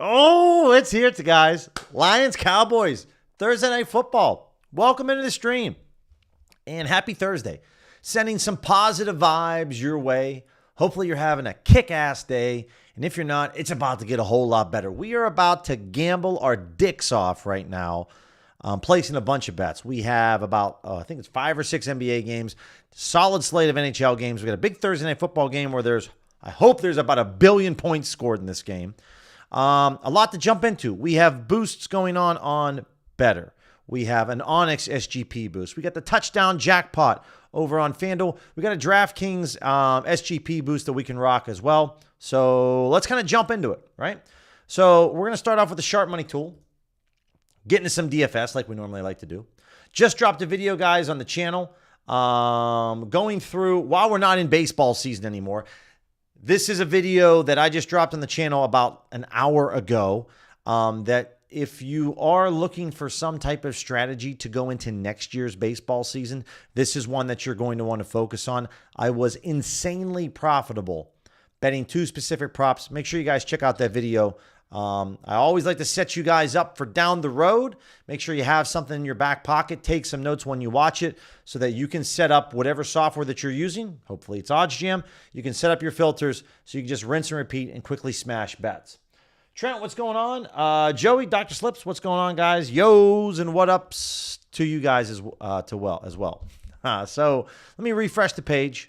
Oh, it's here, guys. Lions, Cowboys, Thursday Night Football. Welcome into the stream. And happy Thursday. Sending some positive vibes your way. Hopefully you're having a kick-ass day. And if you're not, it's about to get a whole lot better. We are about to gamble our dicks off right now, placing a bunch of bets. We have about, I think it's 5 or 6 NBA games, solid slate of NHL games. We got a big Thursday Night Football game where I hope there's about 1 billion points scored in this game. A lot to jump into. We have boosts going on Better. We have an Onyx SGP boost. We got the touchdown jackpot over on FanDuel. We got a DraftKings SGP boost that we can rock as well. So let's kind of jump into it, right? So we're going to start off with the Sharp Money tool. Get into some DFS like we normally like to do. Just dropped a video, guys, on the channel going through, while we're not in baseball season anymore, this is a video that I just dropped on the channel about an hour ago that if you are looking for some type of strategy to go into next year's baseball season, this is one that you're going to want to focus on. I was insanely profitable betting 2 specific props. Make sure you guys check out that video. I always like to set you guys up for down the road. Make sure you have something in your back pocket. Take some notes when you watch it so that you can set up whatever software that you're using. Hopefully it's OddsJam. You can set up your filters so you can just rinse and repeat and quickly smash bets. Trent, what's going on? Joey, Dr. Slips, what's going on, guys? Yos and what ups to you guys as well. So let me refresh the page.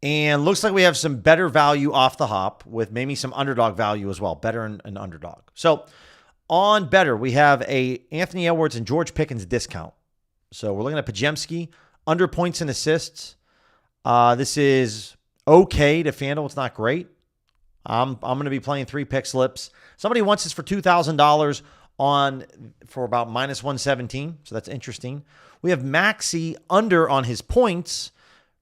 And looks like we have some better value off the hop with maybe some underdog value as well. Better and underdog. So on Better, we have a Anthony Edwards and George Pickens discount. So we're looking at Pajemski, under points and assists. This is okay to FanDuel. It's not great. I'm going to be playing 3 pick slips. Somebody wants this for $2,000 for about -117. So that's interesting. We have Maxey under on his points.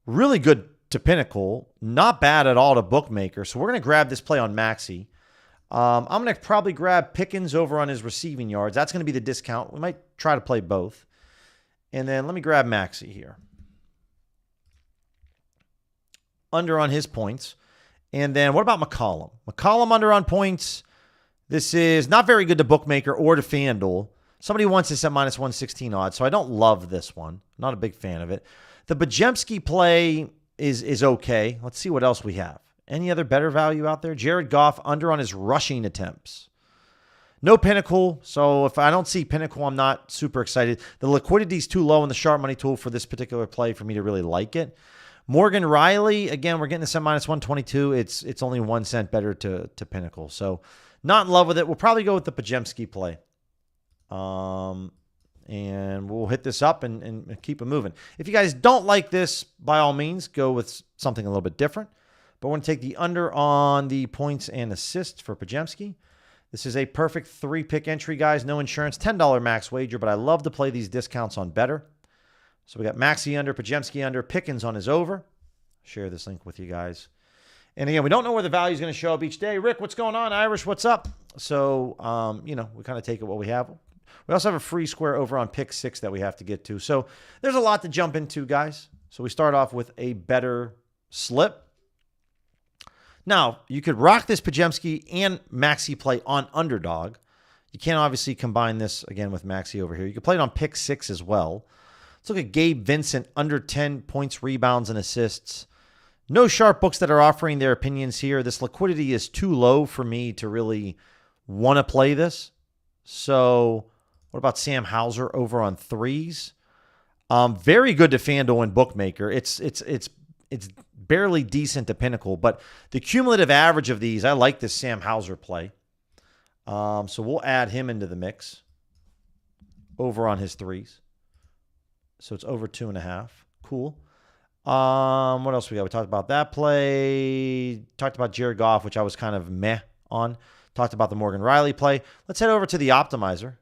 Really good to Pinnacle, not bad at all to Bookmaker. So we're going to grab this play on Maxey. I'm going to probably grab Pickens over on his receiving yards. That's going to be the discount. We might try to play both. And then let me grab Maxey here. Under on his points. And then what about McCollum? McCollum under on points. This is not very good to Bookmaker or to FanDuel. Somebody wants this at -116 odds, so I don't love this one. Not a big fan of it. The Pajemski play is okay. Let's see what else we have. Any other better value out there? Jared Goff under on his rushing attempts. No Pinnacle, so if I don't see Pinnacle, I'm not super excited. The liquidity is too low in the Sharp Money tool for this particular play for me to really like it. Morgan Riley, again, we're getting this at -122. It's only 1 cent better to Pinnacle, so not in love with it. We'll probably go with the Pajemski play. And we'll hit this up and keep it moving. If you guys don't like this, by all means, go with something a little bit different. But we're going to take the under on the points and assists for Pajemski. This is a perfect 3-pick entry, guys. No insurance, $10 max wager, but I love to play these discounts on Better. So we got Maxey under, Pajemski under, Pickens on his over. Share this link with you guys. And again, we don't know where the value is going to show up each day. Rick, what's going on? Irish, what's up? So, we kind of take it what we have. We also have a free square over on pick 6 that we have to get to. So there's a lot to jump into, guys. So we start off with a better slip. Now, you could rock this Pajemski and Maxey play on underdog. You can't obviously combine this, again, with Maxey over here. You could play it on pick 6 as well. Let's look at Gabe Vincent, under 10 points, rebounds, and assists. No sharp books that are offering their opinions here. This liquidity is too low for me to really want to play this. So what about Sam Hauser over on 3s? Very good to FanDuel and Bookmaker. It's barely decent to Pinnacle, but the cumulative average of these, I like this Sam Hauser play. So we'll add him into the mix over on his 3s. So it's over 2.5. Cool. What else we got? We talked about that play. Talked about Jared Goff, which I was kind of meh on. Talked about the Morgan Riley play. Let's head over to the optimizer.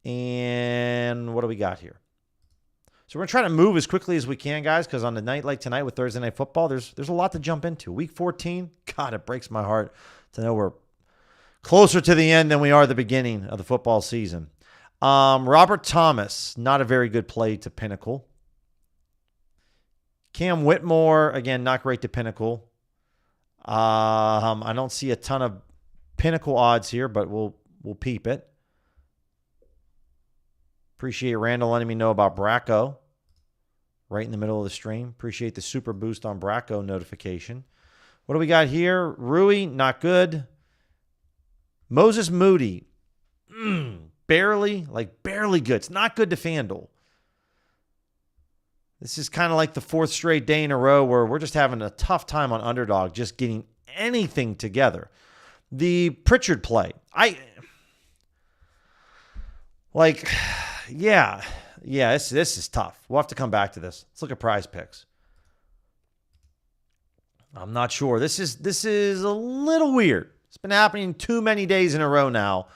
And what do we got here? So we're going to try to move as quickly as we can, guys, because on a night like tonight with Thursday Night Football, there's a lot to jump into. Week 14, God, it breaks my heart to know we're closer to the end than we are the beginning of the football season. Robert Thomas, not a very good play to Pinnacle. Cam Whitmore, again, not great to Pinnacle. I don't see a ton of Pinnacle odds here, but we'll peep it. Appreciate Randall letting me know about Bracco right in the middle of the stream. Appreciate the super boost on Bracco notification. What do we got here? Rui, not good. Moses Moody, barely good. It's not good to FanDuel. This is kind of like the fourth straight day in a row where we're just having a tough time on Underdog just getting anything together. The Pritchard play, this is tough. We'll have to come back to this. Let's look at PrizePicks. I'm not sure. This is a little weird. It's been happening too many days in a row now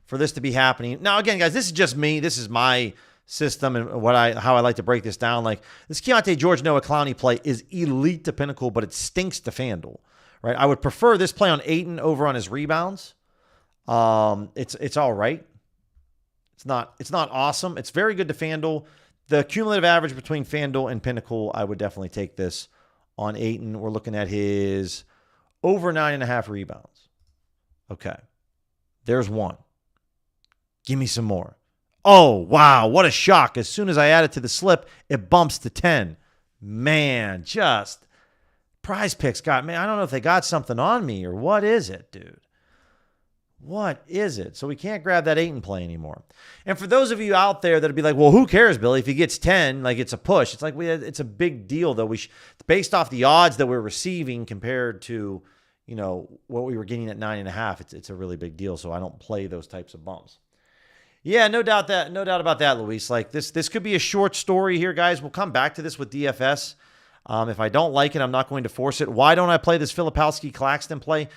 for this to be happening. Now, again, guys, this is just me. This is my system and how I like to break this down. Like this Keontae George Noah Clowney play is elite to Pinnacle, but it stinks to FanDuel. Right? I would prefer this play on Ayton over on his rebounds. It's all right. It's not awesome. It's very good to FanDuel. The cumulative average between FanDuel and Pinnacle, I would definitely take this on Ayton. We're looking at his over 9.5 rebounds. Okay. There's one. Give me some more. Oh, wow. What a shock. As soon as I add it to the slip, it bumps to 10. Man, just PrizePicks got me. I don't know if they got something on me or what is it, dude? What is it? So we can't grab that 8 and play anymore. And for those of you out there that'd be like, well, who cares, Billy? If he gets 10, like it's a push. It's like it's a big deal, though. Based off the odds that we're receiving compared to, what we were getting at 9.5, it's a really big deal. So I don't play those types of bumps. Yeah, no doubt about that, Luis. Like this could be a short story here, guys. We'll come back to this with DFS. If I don't like it, I'm not going to force it. Why don't I play this Filipowski-Claxton play?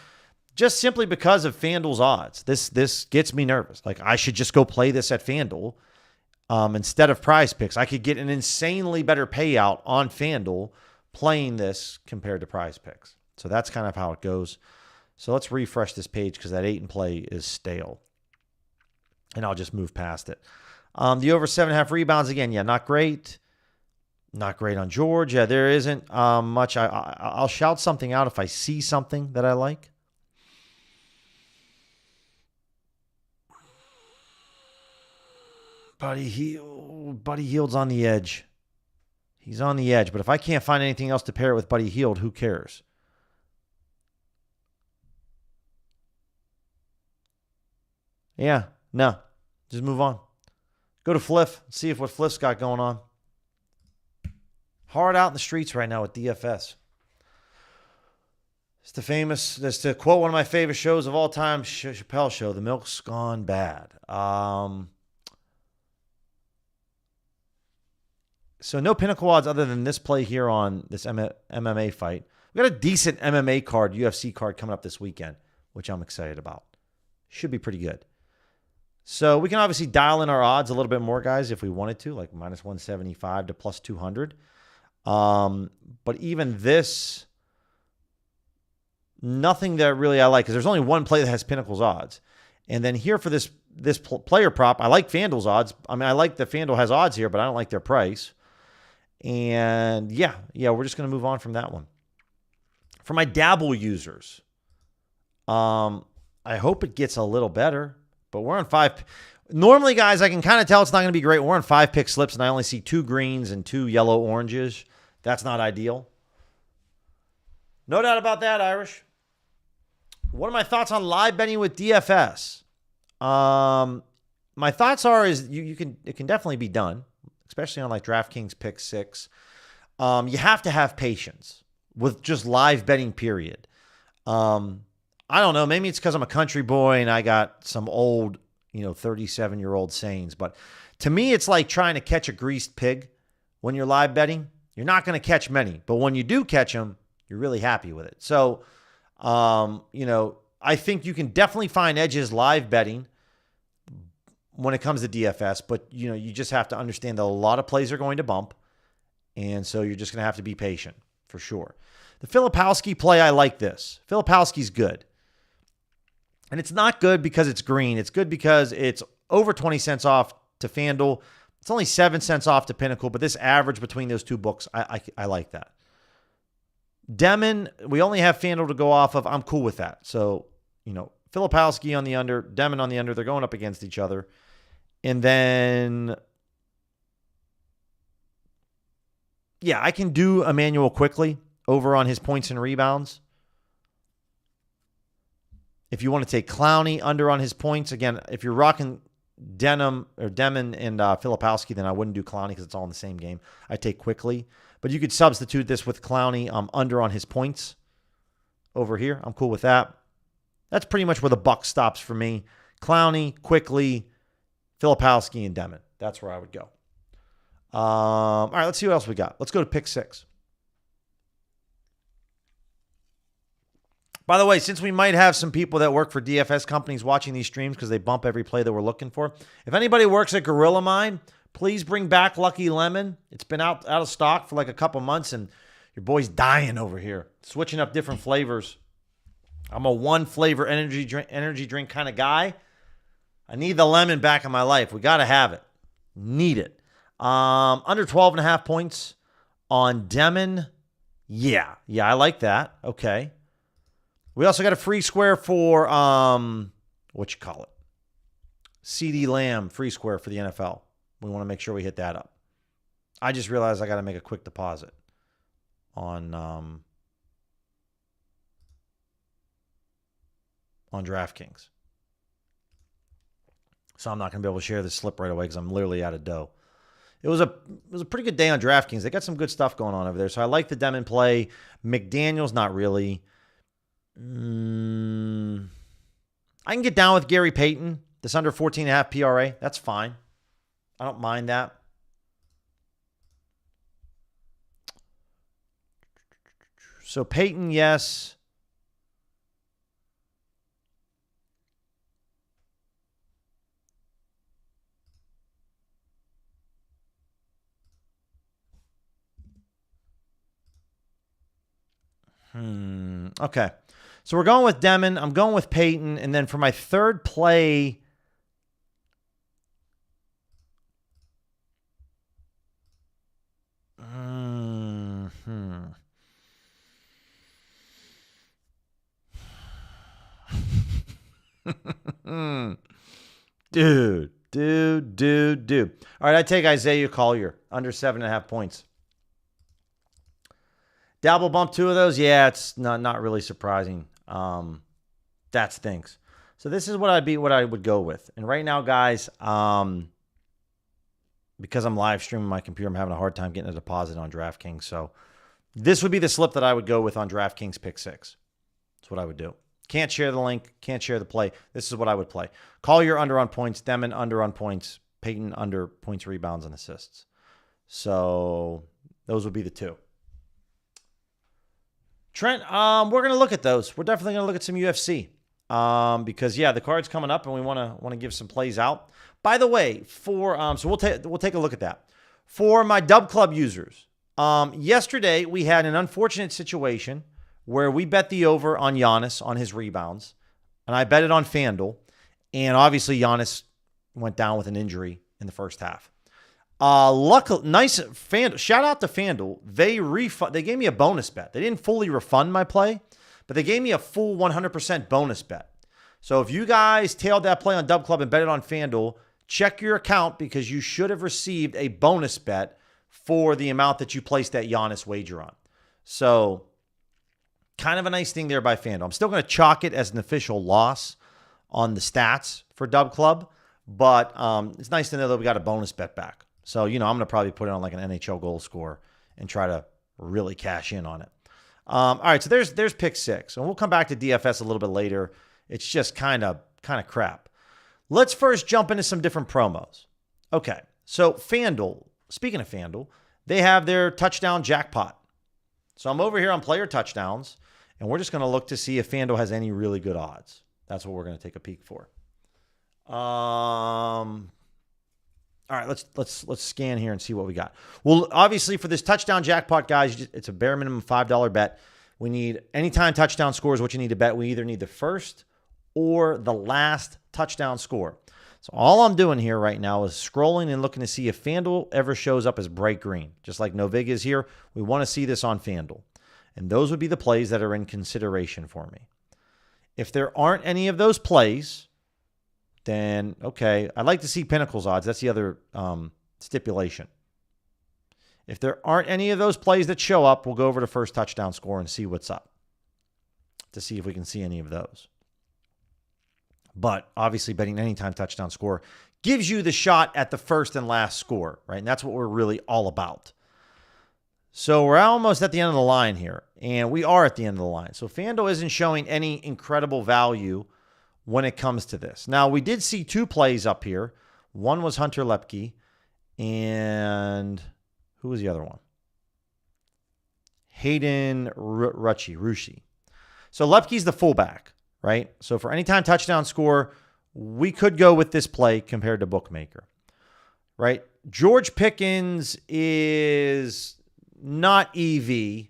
Just simply because of FanDuel's odds. This gets me nervous. Like I should just go play this at FanDuel instead of PrizePicks. I could get an insanely better payout on FanDuel playing this compared to PrizePicks. So that's kind of how it goes. So let's refresh this page because that 8 and play is stale. And I'll just move past it. The over 7.5 rebounds, again, not great. Not great on George. Yeah, there isn't much. I'll shout something out if I see something that I like. Buddy Hield's on the edge. He's on the edge. But if I can't find anything else to pair it with Buddy Hield, who cares? Yeah, no. Just move on. Go to Fliff. See what Fliff's got going on. Hard out in the streets right now with DFS. It's to quote one of my favorite shows of all time, Chappelle Show, The Milk's Gone Bad. So no Pinnacle odds other than this play here on this MMA fight. We got a decent MMA card, UFC card coming up this weekend, which I'm excited about. Should be pretty good. So we can obviously dial in our odds a little bit more, guys, if we wanted to, like minus 175 to plus 200. But even this, nothing that really I like, because there's only one play that has Pinnacle's odds. And then here for this player prop, I like FanDuel's odds. I mean, I like that FanDuel has odds here, but I don't like their price. And yeah, we're just going to move on from that one. For my dabble users, I hope it gets a little better, but we're on 5. Normally, guys, I can kind of tell it's not going to be great. We're on 5 pick slips, and I only see 2 greens and 2 yellow oranges. That's not ideal. No doubt about that, Irish. What are my thoughts on live betting with DFS? My thoughts is it can definitely be done, especially on like DraftKings Pick 6. You have to have patience with just live betting, period. I don't know. Maybe it's because I'm a country boy and I got some old, 37-year-old sayings. But to me, it's like trying to catch a greased pig when you're live betting. You're not going to catch many. But when you do catch them, you're really happy with it. So, I think you can definitely find edges live betting when it comes to DFS. But, you just have to understand that a lot of plays are going to bump. And so you're just going to have to be patient for sure. The Filipowski play, I like this. Filipowski's good. And it's not good because it's green. It's good because it's over 20 cents off to FanDuel. It's only 7 cents off to Pinnacle, but this average between those two books, I like that. Demon, we only have FanDuel to go off of. I'm cool with that. So, Filipowski on the under, Demon on the under. They're going up against each other. And then, yeah, I can do Emmanuel quickly over on his points and rebounds. If you want to take Clowney under on his points, again, if you're rocking Demon and Filipowski, then I wouldn't do Clowney because it's all in the same game. I take quickly. But you could substitute this with Clowney under on his points over here. I'm cool with that. That's pretty much where the buck stops for me. Clowney, quickly, Filipowski, and Demon. That's where I would go. All right, let's see what else we got. Let's go to pick 6. By the way, since we might have some people that work for DFS companies watching these streams because they bump every play that we're looking for, if anybody works at Gorilla Mine, please bring back Lucky Lemon. It's been out of stock for like a couple months, and your boy's dying over here, switching up different flavors. I'm a one-flavor energy drink kind of guy. I need the lemon back in my life. We got to have it. Need it. Under 12.5 points on Demon. Yeah, I like that. Okay. We also got a free square for, CD Lamb free square for the NFL. We want to make sure we hit that up. I just realized I got to make a quick deposit on DraftKings. So I'm not going to be able to share this slip right away because I'm literally out of dough. It was a pretty good day on DraftKings. They got some good stuff going on over there. So I like the Demon play. McDaniels, not really. I can get down with Gary Payton. This under 14.5 PRA. That's fine. I don't mind that. So Payton, yes. Okay. So we're going with Demon. I'm going with Payton. And then for my third play, Dude. All right, I take Isaiah Collier, under 7.5 points. Dabble bump 2 of those. Yeah, it's not really surprising. That stinks. So this is what I would go with. And right now, guys, because I'm live streaming my computer, I'm having a hard time getting a deposit on DraftKings. So this would be the slip that I would go with on DraftKings pick 6. That's what I would do. Can't share the link. Can't share the play. This is what I would play. Collier under on points. Demon under on points. Payton under points, rebounds, and assists. So those would be the 2. Trent, we're going to look at those. We're definitely going to look at some UFC because, yeah, the card's coming up and we want to give some plays out. By the way, so we'll take a look at that. For my Dub Club users, yesterday we had an unfortunate situation where we bet the over on Giannis on his rebounds, and I bet it on FanDuel, and obviously Giannis went down with an injury in the first half. Luckily, nice FanDuel. Shout out to FanDuel. They gave me a bonus bet. They didn't fully refund my play, but they gave me a full 100% bonus bet. So if you guys tailed that play on Dub Club and bet it on FanDuel, check your account because you should have received a bonus bet for the amount that you placed that Giannis wager on. So kind of a nice thing there by FanDuel. I'm still going to chalk it as an official loss on the stats for Dub Club, but it's nice to know that we got a bonus bet back. So, I'm going to probably put it on like an NHL goal score and try to really cash in on it. All right, so there's pick 6. And we'll come back to DFS a little bit later. It's just kind of crap. Let's first jump into some different promos. Okay, so FanDuel, speaking of FanDuel, they have their touchdown jackpot. So I'm over here on player touchdowns, and we're just going to look to see if FanDuel has any really good odds. That's what we're going to take a peek for. All right, let's scan here and see what we got. Well, obviously for this touchdown jackpot, guys, it's a bare minimum $5 bet. We need anytime touchdown score is what you need to bet. We either need the first or the last touchdown score. So all I'm doing here right now is scrolling and looking to see if FanDuel ever shows up as bright green. Just like No Vig is here, we want to see this on FanDuel. And those would be the plays that are in consideration for me. If there aren't any of those plays, then okay. I'd like to see Pinnacle's odds. That's the other stipulation. If there aren't any of those plays that show up, we'll go over to first touchdown score and see what's up to see if we can see any of those. But obviously betting anytime touchdown score gives you the shot at the first and last score, right? And that's what we're really all about. So we're almost at the end of the line here, and we are at the end of the line. So FanDuel isn't showing any incredible value when it comes to this. Now, we did see 2 plays up here. One was Hunter Lepke, and who was the other one? Hayden Rushi. So Lepke's the fullback, right? So for anytime touchdown score, we could go with this play compared to Bookmaker, right? George Pickens is not EV,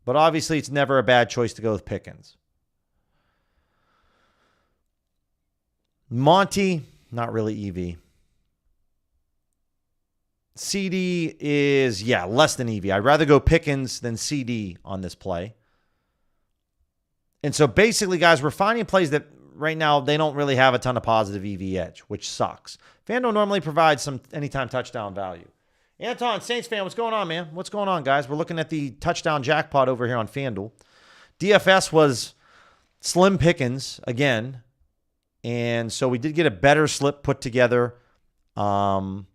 but obviously it's never a bad choice to go with Pickens. Monty, not really EV. CD is, less than EV. I'd rather go Pickens than CD on this play. And so basically, guys, we're finding plays that right now they don't really have a ton of positive EV edge, which sucks. FanDuel normally provides some anytime touchdown value. Anton, Saints fan, what's going on, man? What's going on, guys? We're looking at the touchdown jackpot over here on FanDuel. DFS was slim pickings again. And so we did get a better slip put together. So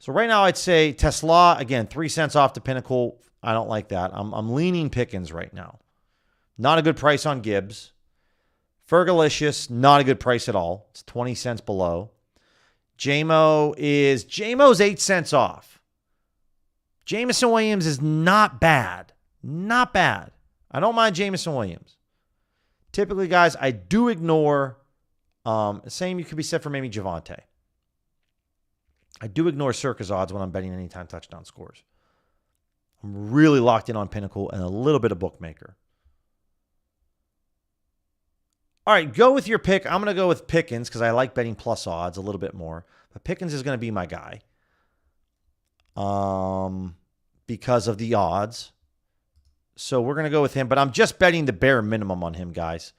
right now I'd say Tesla, again, 3 cents off the Pinnacle. I don't like that. I'm leaning Pickens right now. Not a good price on Gibbs. Fergalicious, not a good price at all. It's 20 cents below. JMO's 8 cents off. Jameson Williams is not bad. Not bad. I don't mind Jameson Williams. Typically, guys, I do ignore, same you could be said for maybe Javonte. I do ignore Circa's odds when I'm betting anytime touchdown scores. I'm really locked in on Pinnacle and a little bit of Bookmaker. All right, go with your pick. I'm going to go with Pickens because I like betting plus odds a little bit more. But Pickens is going to be my guy because of the odds. So we're going to go with him. But I'm just betting the bare minimum on him, guys.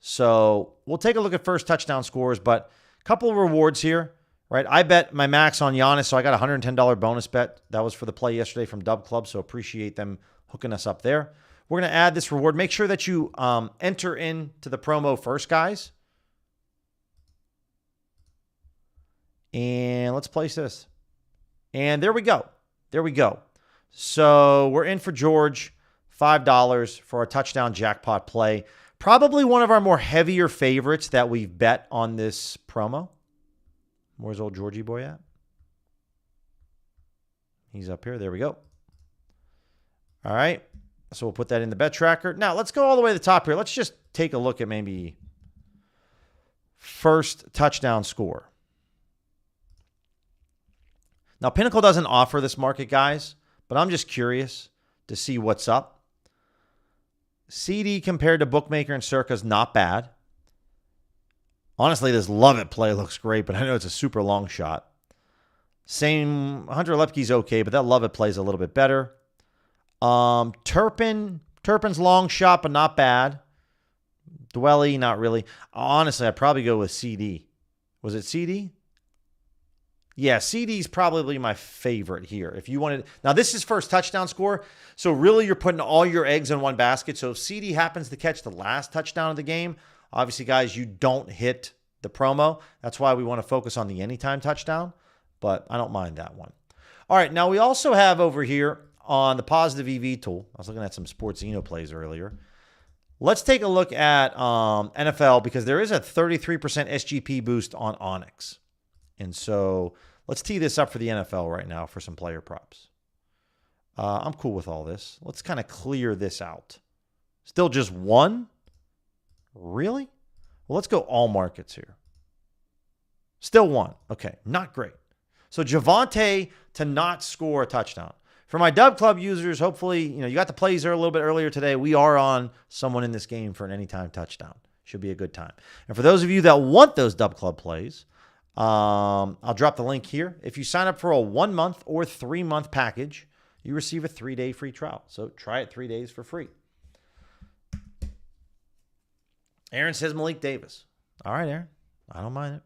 So we'll take a look at first touchdown scores. But a couple of rewards here, right? I bet my max on Giannis, so I got a $110 bonus bet. That was for the play yesterday from Dub Club, so appreciate them hooking us up there. We're going to add this reward. Make sure that you enter into the promo first, guys. And let's place this. And there we go. There we go. So we're in for George, $5 for a touchdown jackpot play. Probably one of our more heavier favorites that we've bet on this promo. Where's old Georgie boy at? He's up here. There we go. All right. So we'll put that in the bet tracker. Now, let's go all the way to the top here. Let's just take a look at maybe first touchdown score. Now, Pinnacle doesn't offer this market, guys, but I'm just curious to see what's up. CD compared to Bookmaker and Circa is not bad. Honestly, this Love It play looks great, but I know it's a super long shot. Same, Hunter Lepke's okay, but that Love It play is a little bit better. Turpin's long shot, but not bad. Dwelly, not really. Honestly, I'd probably go with CD. Was it CD? Yeah, CD's probably my favorite here. If you wanted, now this is first touchdown score, so really you're putting all your eggs in one basket. So if CD happens to catch the last touchdown of the game, obviously, guys, you don't hit the promo. That's why we want to focus on the anytime touchdown, but I don't mind that one. All right, now we also have over here on the positive EV tool. I was looking at some Sports Eno plays earlier. Let's take a look at NFL because there is a 33% SGP boost on Onyx. And so let's tee this up for the NFL right now for some player props. I'm cool with all this. Let's kind of clear this out. Still just one? Really? Well, let's go all markets here. Still one. Okay, not great. So Javonte to not score a touchdown. For my Dub Club users, hopefully, you got the plays there a little bit earlier today. We are on someone in this game for an anytime touchdown. Should be a good time. And for those of you that want those Dub Club plays, I'll drop the link here. If you sign up for a 1 month or 3 month package, you receive a 3-day free trial. So try it 3 days for free. Aaron says Malik Davis. All right, Aaron. I don't mind it.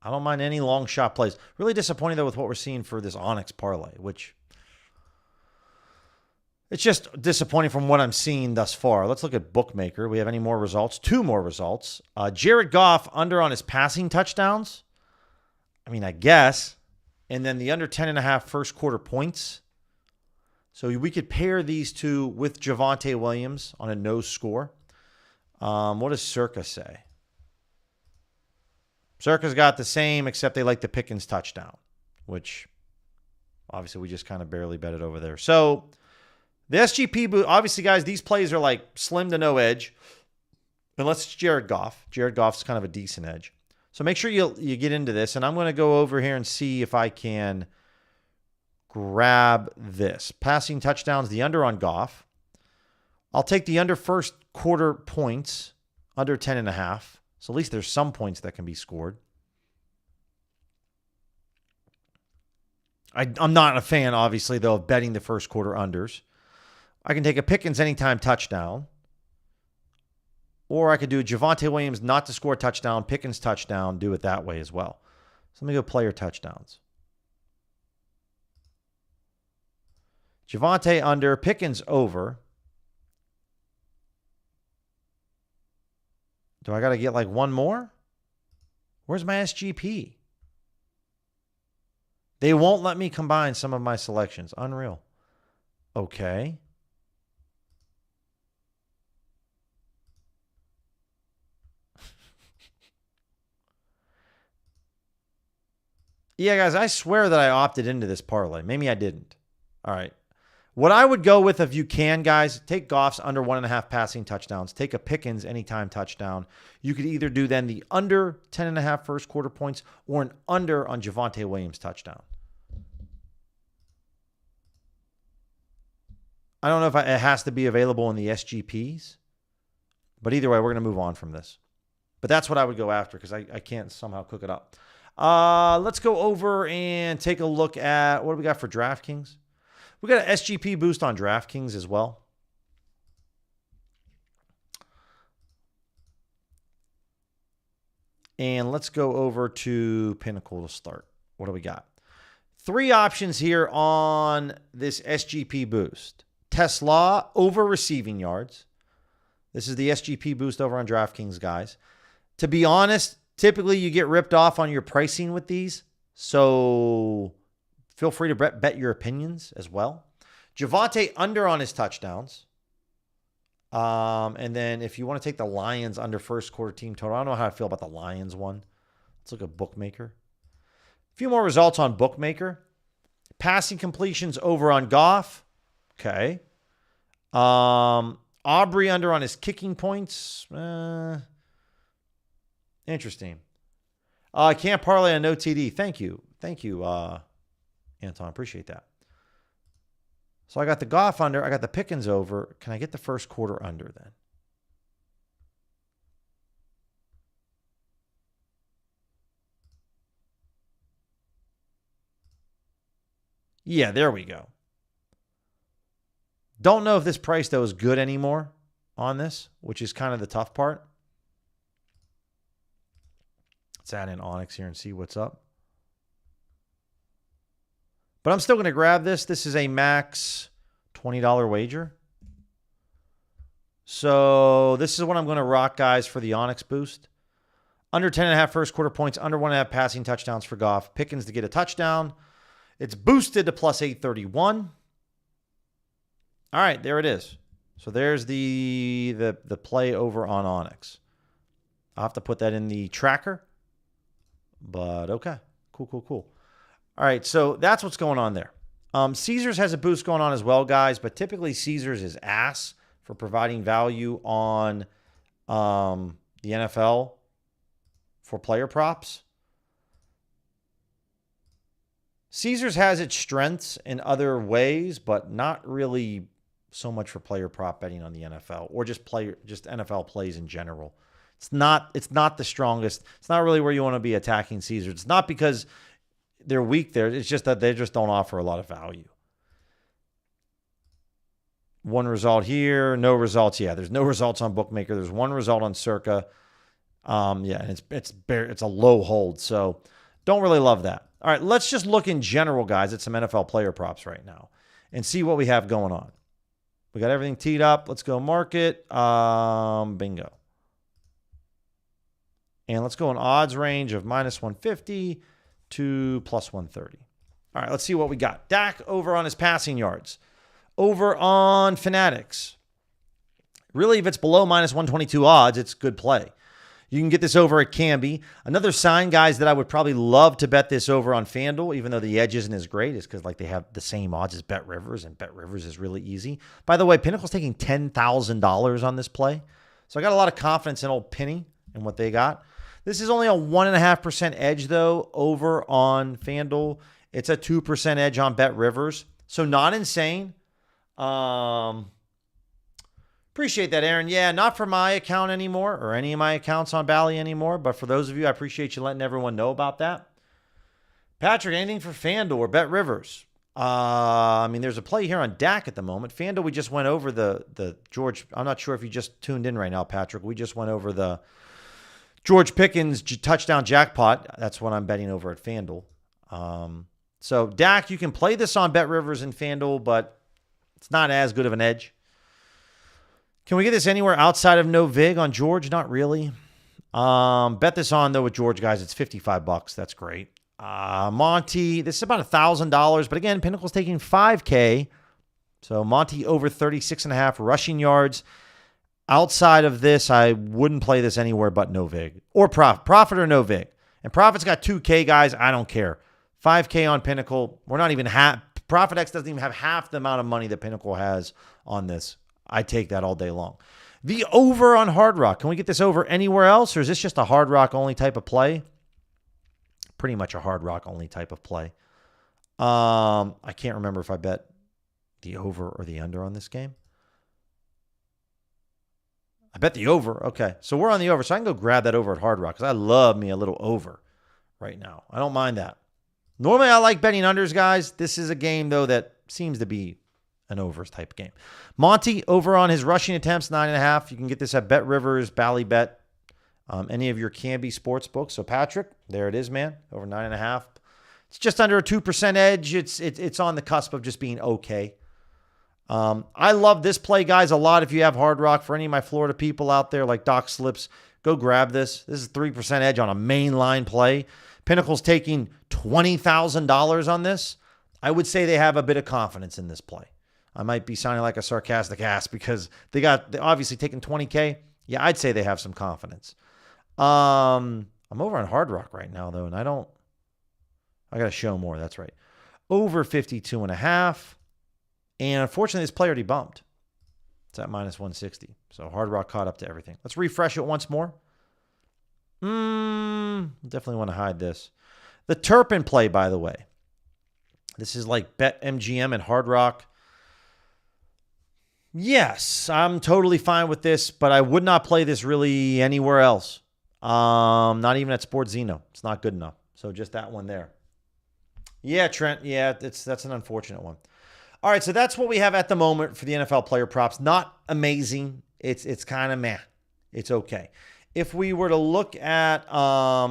I don't mind any long shot plays. Really disappointing, though, with what we're seeing for this Onyx parlay, which it's just disappointing from what I'm seeing thus far. Let's look at Bookmaker. We have any more results? 2 more results. Jared Goff under on his passing touchdowns. I mean, I guess. And then the under 10.5 first quarter points. So we could pair these two with Javonte Williams on a no score. What does Circa say? Circa's got the same, except they like the Pickens touchdown, which obviously we just kind of barely bet it over there. So the SGP boost, obviously, guys, these plays are like slim to no edge, unless it's Jared Goff. Jared Goff's kind of a decent edge. So make sure you get into this, and I'm going to go over here and see if I can grab this. Passing touchdowns, the under on Goff. I'll take the under first quarter points, under 10.5. So at least there's some points that can be scored. I'm not a fan, obviously, though, of betting the first quarter unders. I can take a Pickens anytime touchdown. Or I could do a Javonte Williams not to score a touchdown, Pickens touchdown, do it that way as well. So let me go player touchdowns. Javonte under, Pickens over. Do I got to get like one more? Where's my SGP? They won't let me combine some of my selections. Unreal. Okay. Yeah, guys, I swear that I opted into this parlay. Maybe I didn't. All right. What I would go with, if you can, guys, take Goff's under 1.5 passing touchdowns. Take a Pickens anytime touchdown. You could either do then the under 10.5 first quarter points or an under on Javonte Williams touchdown. I don't know if it has to be available in the SGPs, but either way, we're going to move on from this. But that's what I would go after because I can't somehow cook it up. Let's go over and take a look at what do we got for DraftKings. We got an SGP boost on DraftKings as well. And let's go over to Pinnacle to start. What do we got? 3 options here on this SGP boost. Tesla over receiving yards. This is the SGP boost over on DraftKings, guys. To be honest, typically you get ripped off on your pricing with these. So feel free to bet your opinions as well. Javonte under on his touchdowns. And then if you want to take the Lions under first quarter team total, I don't know how I feel about the Lions one. Let's look at Bookmaker. A few more results on Bookmaker. Passing completions over on Goff. Okay. Aubrey under on his kicking points. Interesting. I can't parlay on no TD. Thank you. Thank you, Anton. Appreciate that. So I got the Goff under. I got the Pickens over. Can I get the first quarter under then? Yeah, there we go. Don't know if this price, though, is good anymore on this, which is kind of the tough part. Let's add in Onyx here and see what's up. But I'm still going to grab this. This is a max $20 wager. So this is what I'm going to rock, guys, for the Onyx boost. Under 10.5 first quarter points, under 1.5 passing touchdowns for Goff. Pickens to get a touchdown. It's boosted to plus 831. All right, there it is. So there's the play over on Onyx. I'll have to put that in the tracker. But okay, cool. All right, so that's what's going on there. Caesars has a boost going on as well, guys, but typically Caesars is ass for providing value on the NFL for player props. Caesars has its strengths in other ways, but not really so much for player prop betting on the NFL or just NFL plays in general. It's not the strongest. It's not really where you want to be attacking Caesars. It's not because they're weak there. It's just that they just don't offer a lot of value. One result here, no results. Yeah, there's no results on Bookmaker. There's one result on Circa. Yeah, and it's a low hold, so don't really love that. All right, let's just look in general, guys, at some NFL player props right now and see what we have going on. We got everything teed up. Let's go market. Bingo. And let's go an odds range of -150 to +130. All right, let's see what we got. Dak over on his passing yards. Over on Fanatics. Really, if it's below -122 odds, it's good play. You can get this over at Canby. Another sign, guys, that I would probably love to bet this over on FanDuel, even though the edge isn't as great, is because like they have the same odds as BetRivers, and BetRivers is really easy. By the way, Pinnacle's taking $10,000 on this play. So I got a lot of confidence in old Penny and what they got. This is only a 1.5% edge, though, over on FanDuel. It's a 2% edge on BetRivers. So not insane. Appreciate that, Aaron. Yeah, not for my account anymore or any of my accounts on Bally anymore. But for those of you, I appreciate you letting everyone know about that. Patrick, anything for FanDuel or BetRivers? I mean, there's a play here on Dak at the moment. FanDuel, we just went over the George. I'm not sure if you just tuned in right now, Patrick. We just went over the George Pickens touchdown jackpot. That's what I'm betting over at FanDuel. So Dak, you can play this on BetRivers and FanDuel, but it's not as good of an edge. Can we get this anywhere outside of no vig on George? Not really. Bet this on, though, with George, guys. It's $55. That's great. Monty, this is about $1,000. But again, Pinnacle's taking $5K. So Monty over 36.5 rushing yards. Outside of this, I wouldn't play this anywhere but no vig. Or profit or no vig. And profit's got 2K, guys. I don't care. 5K on Pinnacle. We're not even Profit X doesn't even have half the amount of money that Pinnacle has on this. I take that all day long. The over on Hard Rock. Can we get this over anywhere else, or is this just a Hard Rock only type of play? Pretty much a Hard Rock only type of play. I can't remember if I bet the over or the under on this game. I bet the over. Okay, so we're on the over. So I can go grab that over at Hard Rock because I love me a little over right now. I don't mind that. Normally I like betting unders, guys. This is a game, though, that seems to be an overs type game. Monty over on his rushing attempts, 9.5. You can get this at BetRivers, Ballybet, any of your Canby sports books. So Patrick, there it is, man, over 9.5. It's just under a 2% edge. It's on the cusp of just being okay. I love this play, guys, a lot. If you have Hard Rock, for any of my Florida people out there like Doc Slips, go grab this. This is 3% edge on a main line play. Pinnacle's taking $20,000 on this. I would say they have a bit of confidence in this play. I might be sounding like a sarcastic ass because they obviously taking 20K. Yeah, I'd say they have some confidence. I'm over on Hard Rock right now, though, and I got to show more. That's right. Over 52.5. And unfortunately, this play already bumped. It's at -160. So Hard Rock caught up to everything. Let's refresh it once more. Definitely want to hide this. The Turpin play, by the way. This is like BetMGM and Hard Rock. Yes, I'm totally fine with this, but I would not play this really anywhere else. Not even at Sports Zeno. It's not good enough. So just that one there. Yeah, Trent. Yeah, that's an unfortunate one. All right, so that's what we have at the moment for the NFL player props. Not amazing. It's kind of meh. It's okay. If we were to look at,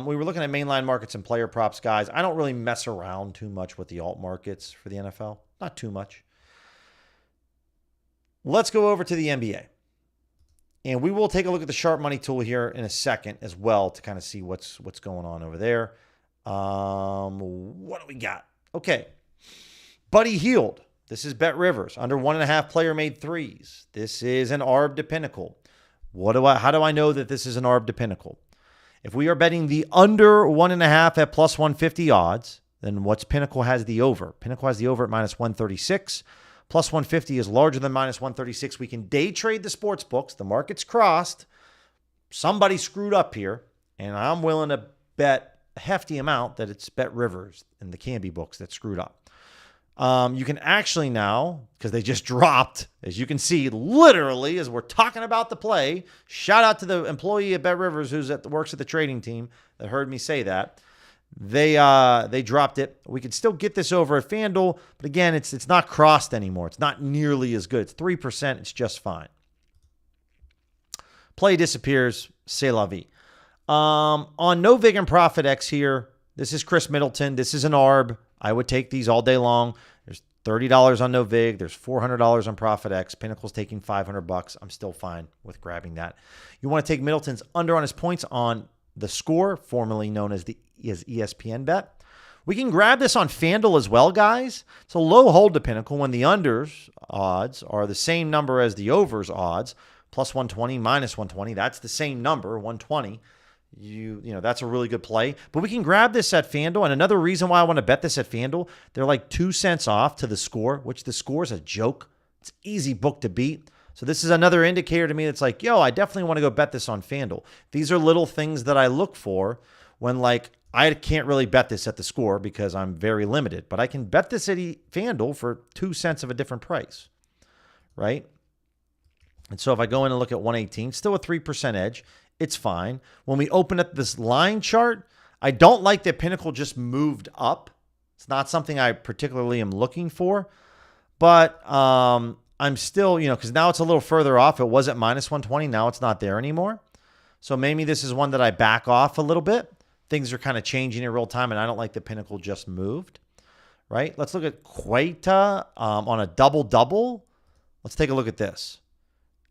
we were looking at mainline markets and player props, guys. I don't really mess around too much with the alt markets for the NFL. Not too much. Let's go over to the NBA. And we will take a look at the Sharp Money tool here in a second as well to kind of see what's going on over there. What do we got? Okay. Buddy Hield. This is BetRivers. Under 1.5 player made threes. This is an ARB to Pinnacle. How do I know that this is an ARB to Pinnacle? If we are betting the under 1.5 at +150 odds, then what's Pinnacle has the over? Pinnacle has the over at -136. +150 is larger than -136. We can day trade the sports books. The market's crossed. Somebody screwed up here, and I'm willing to bet a hefty amount that it's BetRivers and the Canby books that screwed up. You can actually now, because they just dropped, as you can see, literally, as we're talking about the play, shout out to the employee at BetRivers who works at the trading team that heard me say that. They dropped it. We could still get this over at FanDuel, but again, it's not crossed anymore. It's not nearly as good. It's 3%. It's just fine. Play disappears. C'est la vie. On No Vig and Profit X here, this is Chris Middleton. This is an ARB. I would take these all day long. There's $30 on No Vig. There's $400 on Profit X. Pinnacle's taking $500. I'm still fine with grabbing that. You want to take Middleton's under on his points on the Score, formerly known as the ESPN bet. We can grab this on FanDuel as well, guys. It's a low hold to Pinnacle when the unders odds are the same number as the overs odds, plus 120, minus 120. That's the same number, 120. You know, that's a really good play. But we can grab this at FanDuel. And another reason why I want to bet this at FanDuel, they're like 2 cents off to the Score, which the Score is a joke. It's an easy book to beat. So this is another indicator to me that's like, yo, I definitely want to go bet this on FanDuel. These are little things that I look for when, like, I can't really bet this at the Score because I'm very limited. But I can bet this at FanDuel for 2 cents of a different price, right? And so if I go in and look at 118, still a 3% edge. It's fine. When we open up this line chart, I don't like that Pinnacle just moved up. It's not something I particularly am looking for. But I'm still, because now it's a little further off. It was at minus 120. Now it's not there anymore. So maybe this is one that I back off a little bit. Things are kind of changing in real time, and I don't like the Pinnacle just moved, right? Let's look at Queta on a double-double. Let's take a look at this.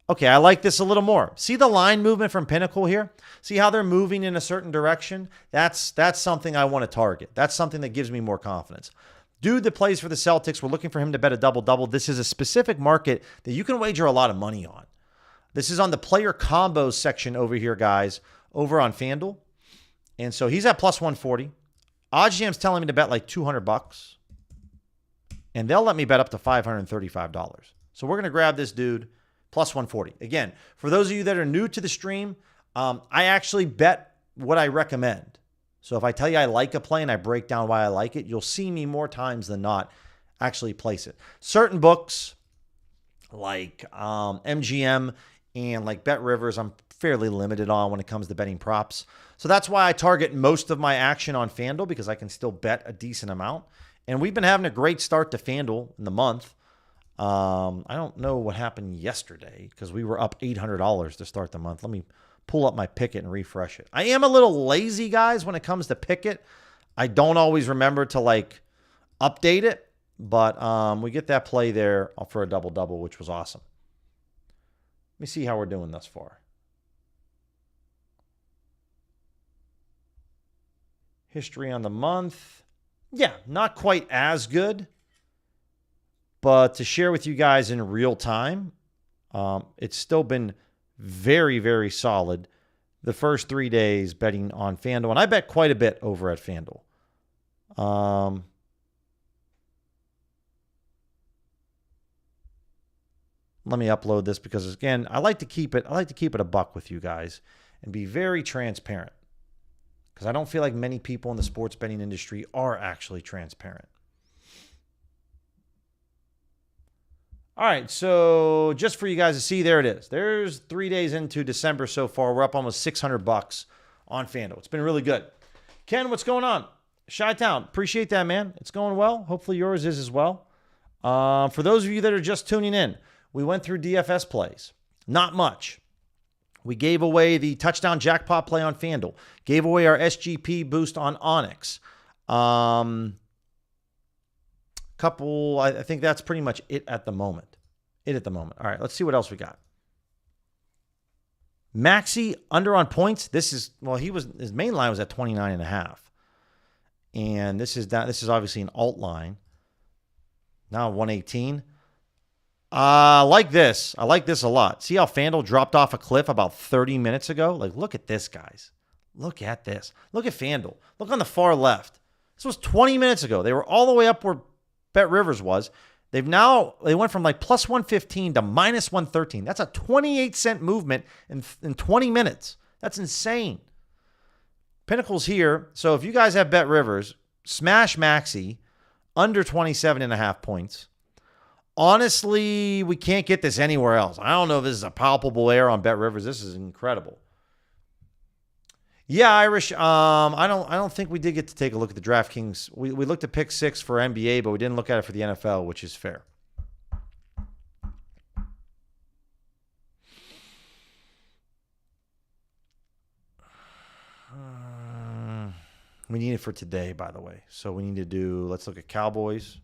Okay, I like this a little more. See the line movement from Pinnacle here? See how they're moving in a certain direction? That's something I want to target. That's something that gives me more confidence. Dude that plays for the Celtics, we're looking for him to bet a double-double. This is a specific market that you can wager a lot of money on. This is on the player combos section over here, guys, over on FanDuel. And so he's at plus 140. OddsJam's telling me to bet like $200. And they'll let me bet up to $535. So we're going to grab this dude plus 140. Again, for those of you that are new to the stream, I actually bet what I recommend. So if I tell you I like a play and I break down why I like it, you'll see me more times than not actually place it. Certain books like MGM and like Bet Rivers, I'm fairly limited on when it comes to betting props. So that's why I target most of my action on FanDuel, because I can still bet a decent amount. And we've been having a great start to FanDuel in the month. I don't know what happened yesterday because we were up $800 to start the month. Let me pull up my Pickett and refresh it. I am a little lazy, guys, when it comes to Pickett. I don't always remember to like update it, but we get that play there for a double-double, which was awesome. Let me see how we're doing thus far. History on the month. Yeah, not quite as good. But to share with you guys in real time, it's still been very, very solid the first 3 days betting on FanDuel. And I bet quite a bit over at FanDuel. Let me upload this because, again, I like to keep it a buck with you guys and be very transparent. Because I don't feel like many people in the sports betting industry are actually transparent. All right, so just for you guys to see, there it is. There's 3 days into December so far. We're up almost $600 on FanDuel. It's been really good. Ken, what's going on? Chi-Town, appreciate that, man. It's going well. Hopefully yours is as well. For those of you that are just tuning in, we went through DFS plays. Not much. We gave away the touchdown jackpot play on FanDuel. Gave away our SGP boost on Onyx. I think that's pretty much it at the moment. All right, let's see what else we got. Maxey under on points. His main line was at 29.5. And this is obviously an alt line. Now 118. I like this. I like this a lot. See how FanDuel dropped off a cliff about 30 minutes ago? Like, look at this, guys. Look at this. Look at FanDuel. Look on the far left. This was 20 minutes ago. They were all the way up where Bet Rivers was. They went from like plus 115 to minus 113. That's a 28-cent movement in 20 minutes. That's insane. Pinnacle's here. So if you guys have Bet Rivers, smash Maxey under 27.5 points. Honestly, we can't get this anywhere else. I don't know if this is a palpable error on Bet Rivers. This is incredible. Yeah, Irish. I don't think we did get to take a look at the DraftKings. We looked at pick 6 for NBA, but we didn't look at it for the NFL, which is fair. We need it for today, by the way. So we need to do, let's look at Cowboys.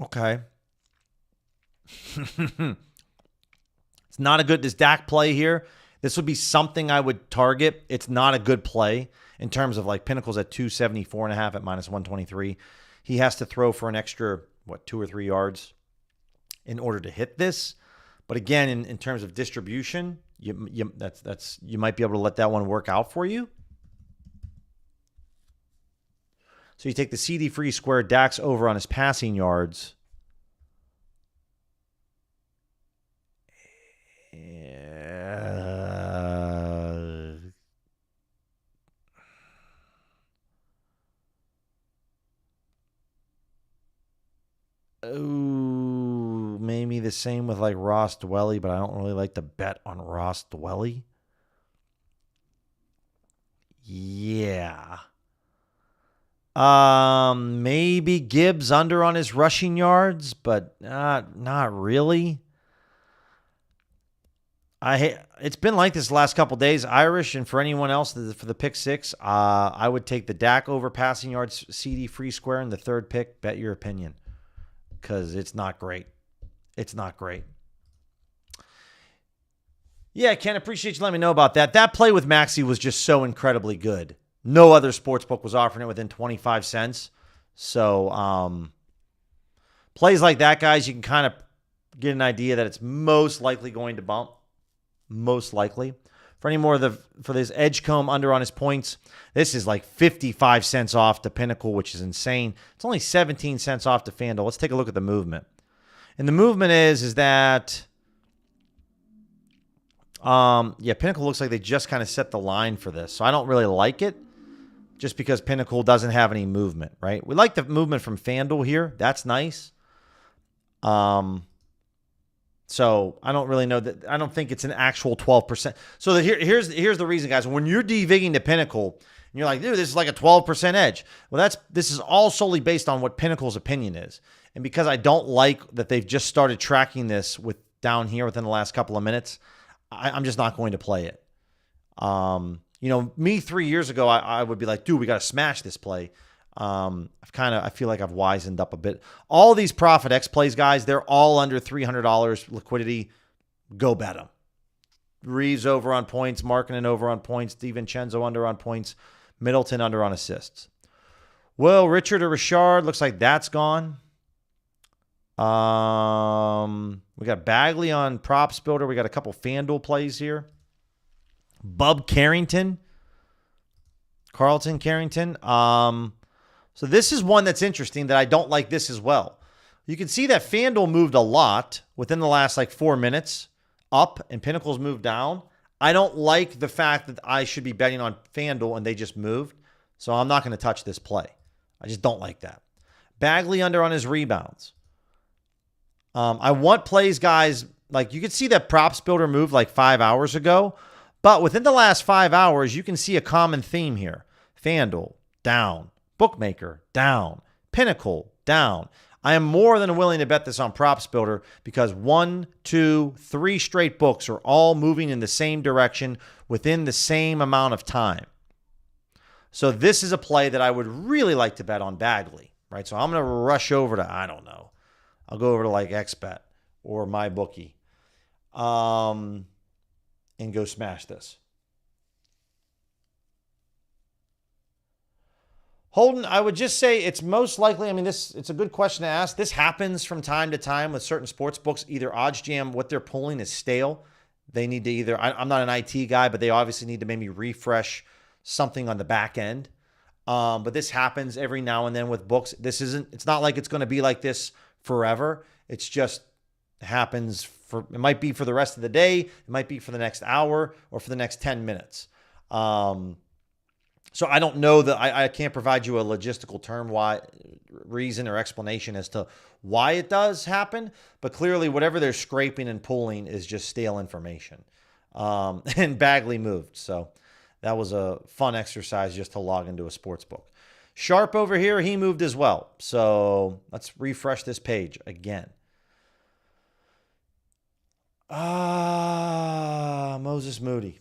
Okay. It's not a good, this Dak play here. This would be something I would target. It's not a good play in terms of like Pinnacle's at 274.5 at minus 123. He has to throw for an extra, 2 or 3 yards in order to hit this. But again, in terms of distribution, you might be able to let that one work out for you. So you take the CD free square, Dak's over on his passing yards. Maybe the same with like Ross Dwelly, but I don't really like to bet on Ross Dwelly. Yeah. Maybe Gibbs under on his rushing yards, but not really. It's been like this the last couple days. Irish, and for anyone else for the pick six, I would take the Dak over passing yards CD free square in the third pick. Bet your opinion, because it's not great. It's not great. Yeah, Ken, appreciate you letting me know about that. That play with Maxey was just so incredibly good. No other sportsbook was offering it within 25 cents. So plays like that, guys, you can kind of get an idea that it's most likely going to bump. Most likely. For any more for this Edgecombe under on his points, this is like 55 cents off to Pinnacle, which is insane. It's only 17 cents off to FanDuel. Let's take a look at the movement. And the movement is that, Pinnacle looks like they just kind of set the line for this. So I don't really like it just because Pinnacle doesn't have any movement, right? We like the movement from FanDuel here. That's nice. So I don't really know that. I don't think it's an actual 12%. So here's the reason, guys. When you're DVigging to Pinnacle, and you're like, dude, this is like a 12% edge. Well, this is all solely based on what Pinnacle's opinion is. And because I don't like that they've just started tracking this down here within the last couple of minutes, I'm just not going to play it. Me 3 years ago, I would be like, dude, we got to smash this play. I feel like I've wisened up a bit. All these Profit X plays, guys, they're all under $300 liquidity. Go bet them. Reeves over on points, Markkinen over on points, DiVincenzo under on points, Middleton under on assists. Well, Richard or Richard, looks like that's gone. We got Bagley on Props Builder. We got a couple FanDuel plays here. Bub Carrington. Carlton Carrington. So this is one that's interesting that I don't like this as well. You can see that FanDuel moved a lot within the last 4 minutes up and Pinnacle's moved down. I don't like the fact that I should be betting on FanDuel and they just moved. So I'm not going to touch this play. I just don't like that. Bagley under on his rebounds. I want plays, guys, like you could see that Props Builder moved 5 hours ago. But within the last 5 hours, you can see a common theme here. FanDuel, down. Bookmaker, down. Pinnacle, down. I am more than willing to bet this on Props Builder because 1, 2, 3 straight books are all moving in the same direction within the same amount of time. So this is a play that I would really like to bet on Bagley, right? So I'm going to rush over to, I don't know. I'll go over to XBet or MyBookie and go smash this. Holden, I would just say it's most likely, it's a good question to ask. This happens from time to time with certain sports books. Either OddsJam, what they're pulling is stale. They need to I'm not an IT guy, but they obviously need to maybe refresh something on the back end. But this happens every now and then with books. It's not like it's going to be like this forever. It's just happens it might be for the rest of the day. It might be for the next hour or for the next 10 minutes. So I don't know that I can't provide you a logistical reason or explanation as to why it does happen, but clearly whatever they're scraping and pulling is just stale information. And Bagley moved. So that was a fun exercise just to log into a sports book. Sharp over here, he moved as well. So let's refresh this page again. Moses Moody.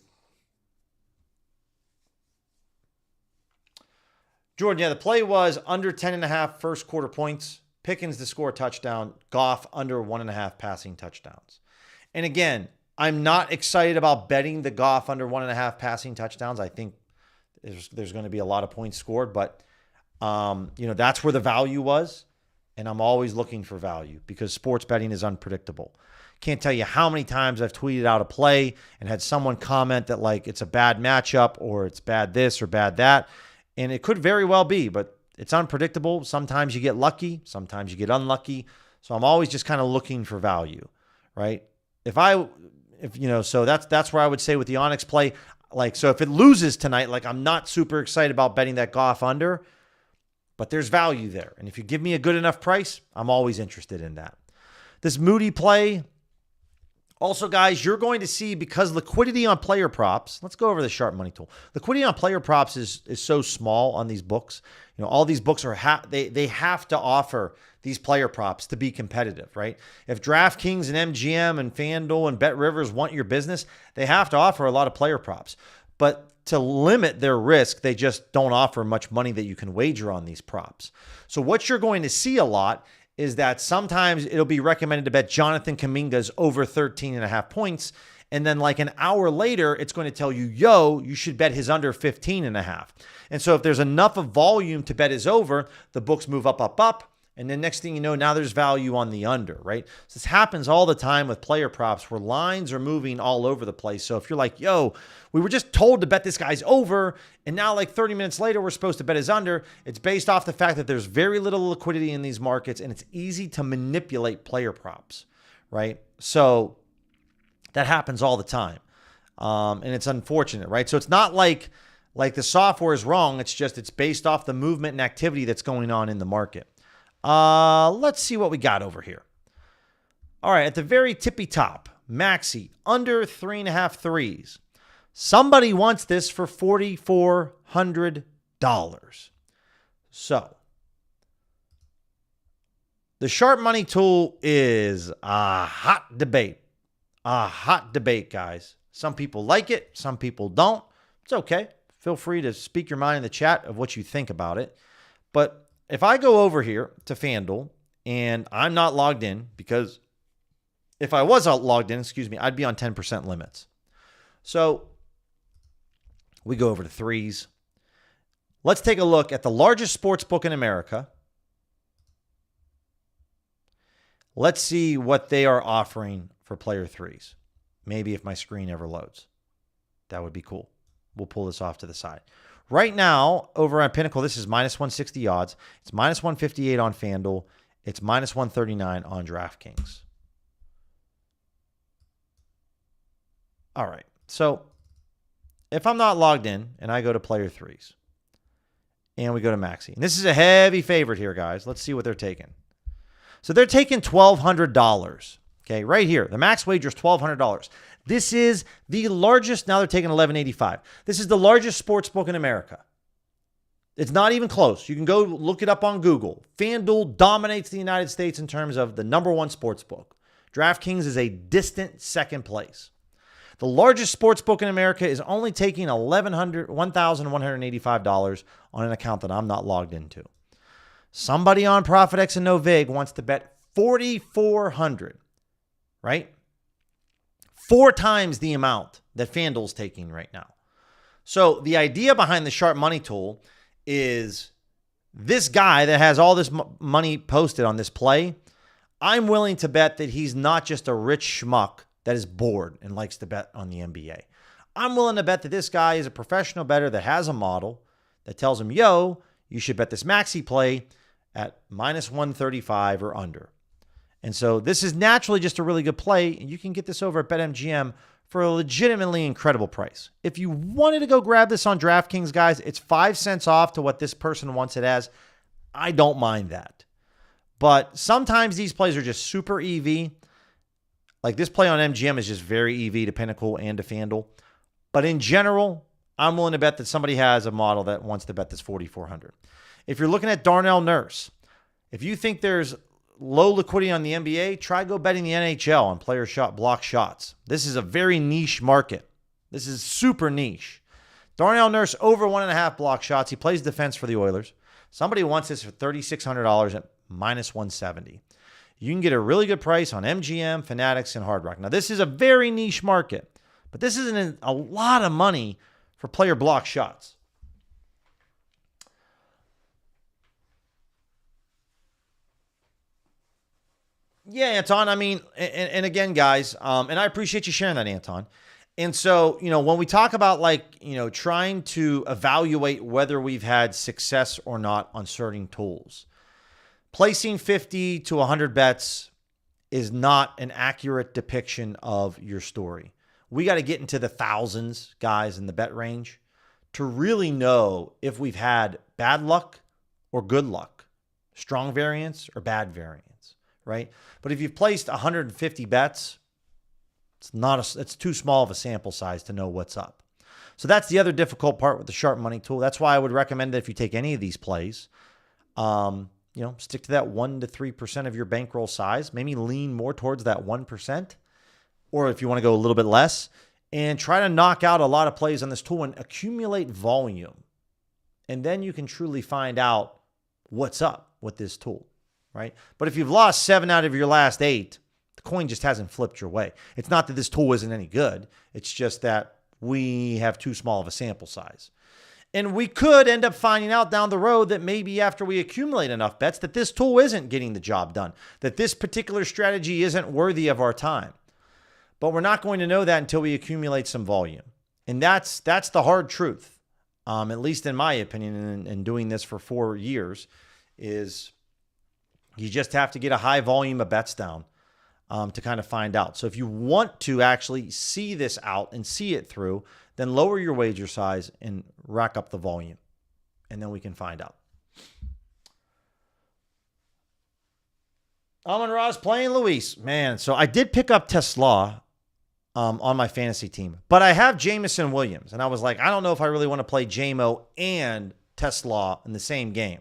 Jordan, yeah, the play was under 10.5 first quarter points. Pickens to score a touchdown. Goff under 1.5 passing touchdowns. And again, I'm not excited about betting the Goff under 1.5 passing touchdowns. I think there's going to be a lot of points scored, but that's where the value was. And I'm always looking for value because sports betting is unpredictable. Can't tell you how many times I've tweeted out a play and had someone comment that like it's a bad matchup or it's bad this or bad that. And it could very well be, but it's unpredictable. Sometimes you get lucky, sometimes you get unlucky. So I'm always just kind of looking for value, right? So that's where I would say with the Onyx play, so if it loses tonight, I'm not super excited about betting that Goff under, but there's value there. And if you give me a good enough price, I'm always interested in that. This Moody play, also, guys, you're going to see because liquidity on player props, let's go over the sharp money tool. Liquidity on player props is so small on these books. All these books are they have to offer these player props to be competitive, right? If DraftKings and MGM and FanDuel and BetRivers want your business, they have to offer a lot of player props. But to limit their risk, they just don't offer much money that you can wager on these props. So what you're going to see a lot is that sometimes it'll be recommended to bet Jonathan Kuminga's over 13.5 points. And then an hour later, it's going to tell you, you should bet his under 15.5. And so if there's enough of volume to bet his over, the books move up. And then next thing you know, now there's value on the under, right? So this happens all the time with player props where lines are moving all over the place. So if you're like, we were just told to bet this guy's over, and now 30 minutes later, we're supposed to bet his under, it's based off the fact that there's very little liquidity in these markets, and it's easy to manipulate player props, right? So that happens all the time. And it's unfortunate, right? So it's not like the software is wrong. It's based off the movement and activity that's going on in the market. Let's see what we got over here. All right, at the very tippy top, Maxi, under 3.5 threes. Somebody wants this for $4,400. So, the sharp money tool is a hot debate. A hot debate, guys. Some people like it, some people don't. It's okay. Feel free to speak your mind in the chat of what you think about it. But if I go over here to FanDuel and I'm not logged in, because if I was logged in, I'd be on 10% limits. So we go over to threes. Let's take a look at the largest sports book in America. Let's see what they are offering for player threes. Maybe if my screen ever loads. That would be cool. We'll pull this off to the side. Right now, over on Pinnacle, this is minus 160 odds. It's minus 158 on FanDuel. It's minus 139 on DraftKings. All right. So if I'm not logged in and I go to player threes and we go to Maxi, and this is a heavy favorite here, guys. Let's see what they're taking. So they're taking $1,200. Okay, right here. The max wager is $1,200. This is the largest. Now they're taking $1,185. This is the largest sports book in America. It's not even close. You can go look it up on Google. FanDuel dominates the United States in terms of the number one sports book. DraftKings is a distant second place. The largest sports book in America is only taking $1,185 on an account that I'm not logged into. Somebody on ProfitX and NoVig wants to bet $4,400, right? 4 times the amount that FanDuel's taking right now. So the idea behind the sharp money tool is this guy that has all this money posted on this play, I'm willing to bet that he's not just a rich schmuck that is bored and likes to bet on the NBA. I'm willing to bet that this guy is a professional bettor that has a model that tells him, you should bet this Maxi play at minus 135 or under. And so this is naturally just a really good play. And you can get this over at BetMGM for a legitimately incredible price. If you wanted to go grab this on DraftKings, guys, it's 5 cents off to what this person wants it as. I don't mind that. But sometimes these plays are just super EV. Like this play on MGM is just very EV to Pinnacle and to FanDuel. But in general, I'm willing to bet that somebody has a model that wants to bet this $4,400. If you're looking at Darnell Nurse, if you think there's low liquidity on the NBA, try go betting the NHL on player shot block shots. This is a very niche market. This is super niche. Darnell Nurse over 1.5 block shots. He plays defense for the Oilers. Somebody wants this for $3,600 at -170. You can get a really good price on MGM, Fanatics, and Hard Rock. Now, this is a very niche market, but this isn't a lot of money for player block shots. Yeah, Anton. I mean, and again, guys, and I appreciate you sharing that, Anton. And so, when we talk about trying to evaluate whether we've had success or not on certain tools, placing 50 to 100 bets is not an accurate depiction of your story. We got to get into the thousands, guys, in the bet range to really know if we've had bad luck or good luck, strong variance or bad variance, right? But if you've placed 150 bets, it's too small of a sample size to know what's up. So that's the other difficult part with the sharp money tool. That's why I would recommend that if you take any of these plays, stick to that 1 to 3% of your bankroll size. Maybe lean more towards that 1%. Or if you want to go a little bit less, and try to knock out a lot of plays on this tool and accumulate volume. And then you can truly find out what's up with this tool, right? But if you've lost 7 out of your last 8, the coin just hasn't flipped your way. It's not that this tool isn't any good. It's just that we have too small of a sample size. And we could end up finding out down the road that maybe after we accumulate enough bets that this tool isn't getting the job done, that this particular strategy isn't worthy of our time. But we're not going to know that until we accumulate some volume. And that's the hard truth, at least in my opinion, and doing this for 4 years, is you just have to get a high volume of bets down to kind of find out. So if you want to actually see this out and see it through, then lower your wager size and rack up the volume. And then we can find out. Amon-Ra's playing Luis. Man, so I did pick up Tesla on my fantasy team, but I have Jamison Williams. And I was like, I don't know if I really want to play JMO and Tesla in the same game.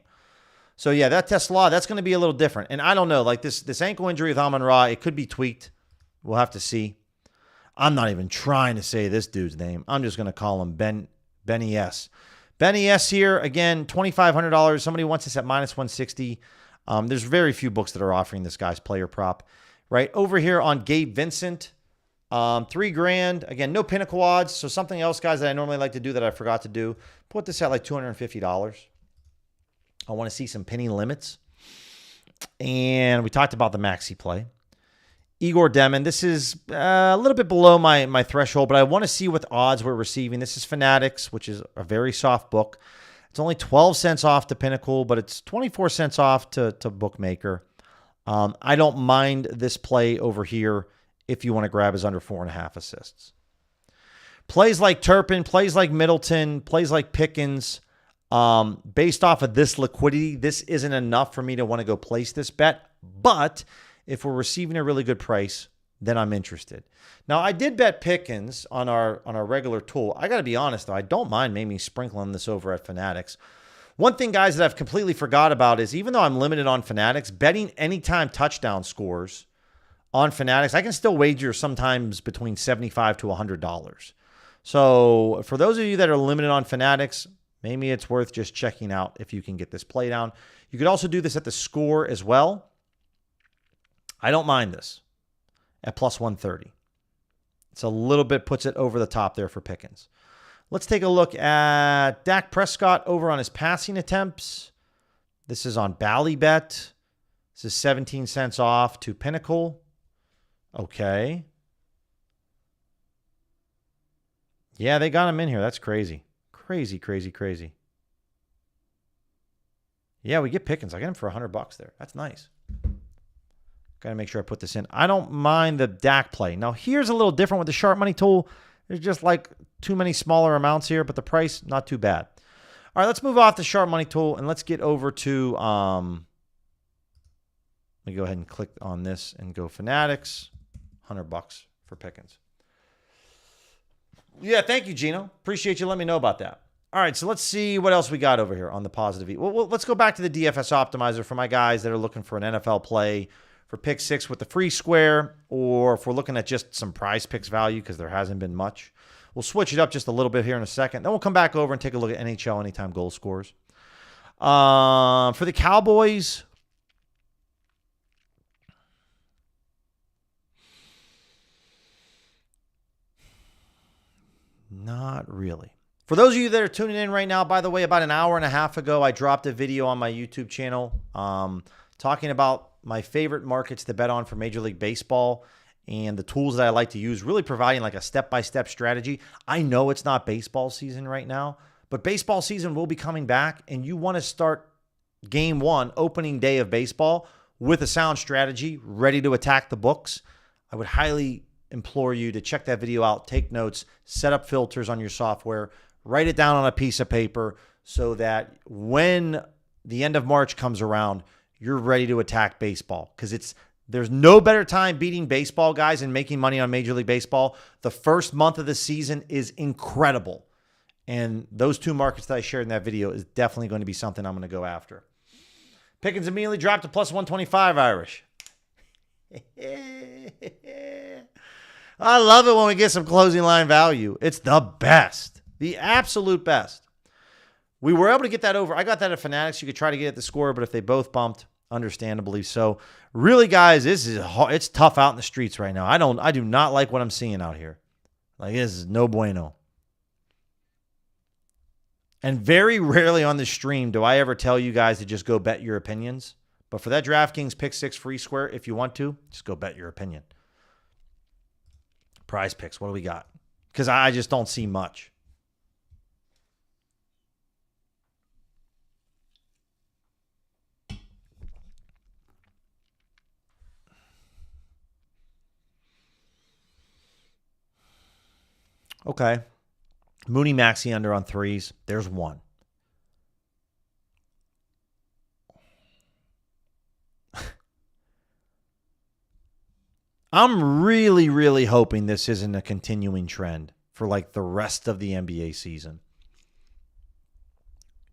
So yeah, that Tesla, that's going to be a little different. And I don't know, like this ankle injury with Amon-Ra, it could be tweaked. We'll have to see. I'm not even trying to say this dude's name. I'm just going to call him Benny S. Benny S here, again, $2,500. Somebody wants this at -160. There's very few books that are offering this guy's player prop. Right over here on Gabe Vincent, $3,000. Again, no pinnacle odds. So something else, guys, that I normally like to do that I forgot to do. Put this at like $250. I want to see some penny limits. And we talked about the maxi play. Igor Demon, this is a little bit below my threshold, but I want to see what odds we're receiving. This is Fanatics, which is a very soft book. It's only 12 cents off to Pinnacle, but it's 24 cents off to Bookmaker. I don't mind this play over here if you want to grab his under 4.5 assists. Plays like Turpin, plays like Middleton, plays like Pickens, based off of this liquidity, this isn't enough for me to want to go place this bet. But if we're receiving a really good price, then I'm interested. Now, I did bet Pickens on our regular tool. I got to be honest, though, I don't mind maybe sprinkling this over at Fanatics. One thing, guys, that I've completely forgot about is even though I'm limited on Fanatics, betting anytime touchdown scores on Fanatics, I can still wager sometimes between $75 to $100. So for those of you that are limited on Fanatics, maybe it's worth just checking out if you can get this play down. You could also do this at the score as well. I don't mind this at plus 130. It's a little bit, puts it over the top there for Pickens. Let's take a look at Dak Prescott over on his passing attempts. This is on Ballybet. This is 17 cents off to Pinnacle. Okay. Yeah, they got him in here. That's crazy. Crazy, crazy, crazy. Yeah, we get Pickens. I get him for $100 there. That's nice. Got to make sure I put this in. I don't mind the Dak play. Now, here's a little different with the sharp money tool. There's just like too many smaller amounts here, but the price, not too bad. All right, let's move off the sharp money tool and let's get over to, let me go ahead and click on this and go Fanatics. $100 for Pickens. Yeah, thank you, Gino. Appreciate you letting me know about that. All right, so let's see what else we got over here on the positive. Well, let's go back to the DFS optimizer for my guys that are looking for an NFL play for pick six with the free square, or if we're looking at just some PrizePicks value because there hasn't been much. We'll switch it up just a little bit here in a second. Then we'll come back over and take a look at NHL anytime goal scores. For the Cowboys, not really. For those of you that are tuning in right now, by the way, about an hour and a half ago, I dropped a video on my YouTube channel talking about my favorite markets to bet on for Major League Baseball and the tools that I like to use, really providing like a step-by-step strategy. I know it's not baseball season right now, but baseball season will be coming back, and you want to start game one, opening day of baseball, with a sound strategy, ready to attack the books. I would highly implore you to check that video out, take notes, set up filters on your software, write it down on a piece of paper so that when the end of March comes around, you're ready to attack baseball, because there's no better time beating baseball, guys, and making money on Major League Baseball. The first month of the season is incredible. And those two markets that I shared in that video is definitely going to be something I'm going to go after. Pickens immediately dropped to plus 125, Irish. I love it when we get some closing line value. It's the best. The absolute best. We were able to get that over. I got that at Fanatics. You could try to get at the score, but if they both bumped, understandably so. Really, guys, it's tough out in the streets right now. I do not like what I'm seeing out here. Like, this is no bueno. And very rarely on the stream do I ever tell you guys to just go bet your opinions. But for that DraftKings pick six free square, if you want to, just go bet your opinion. PrizePicks, what do we got? Because I just don't see much. Okay. Mooney Maxey under on threes. There's one. I'm really, really hoping this isn't a continuing trend for like the rest of the NBA season.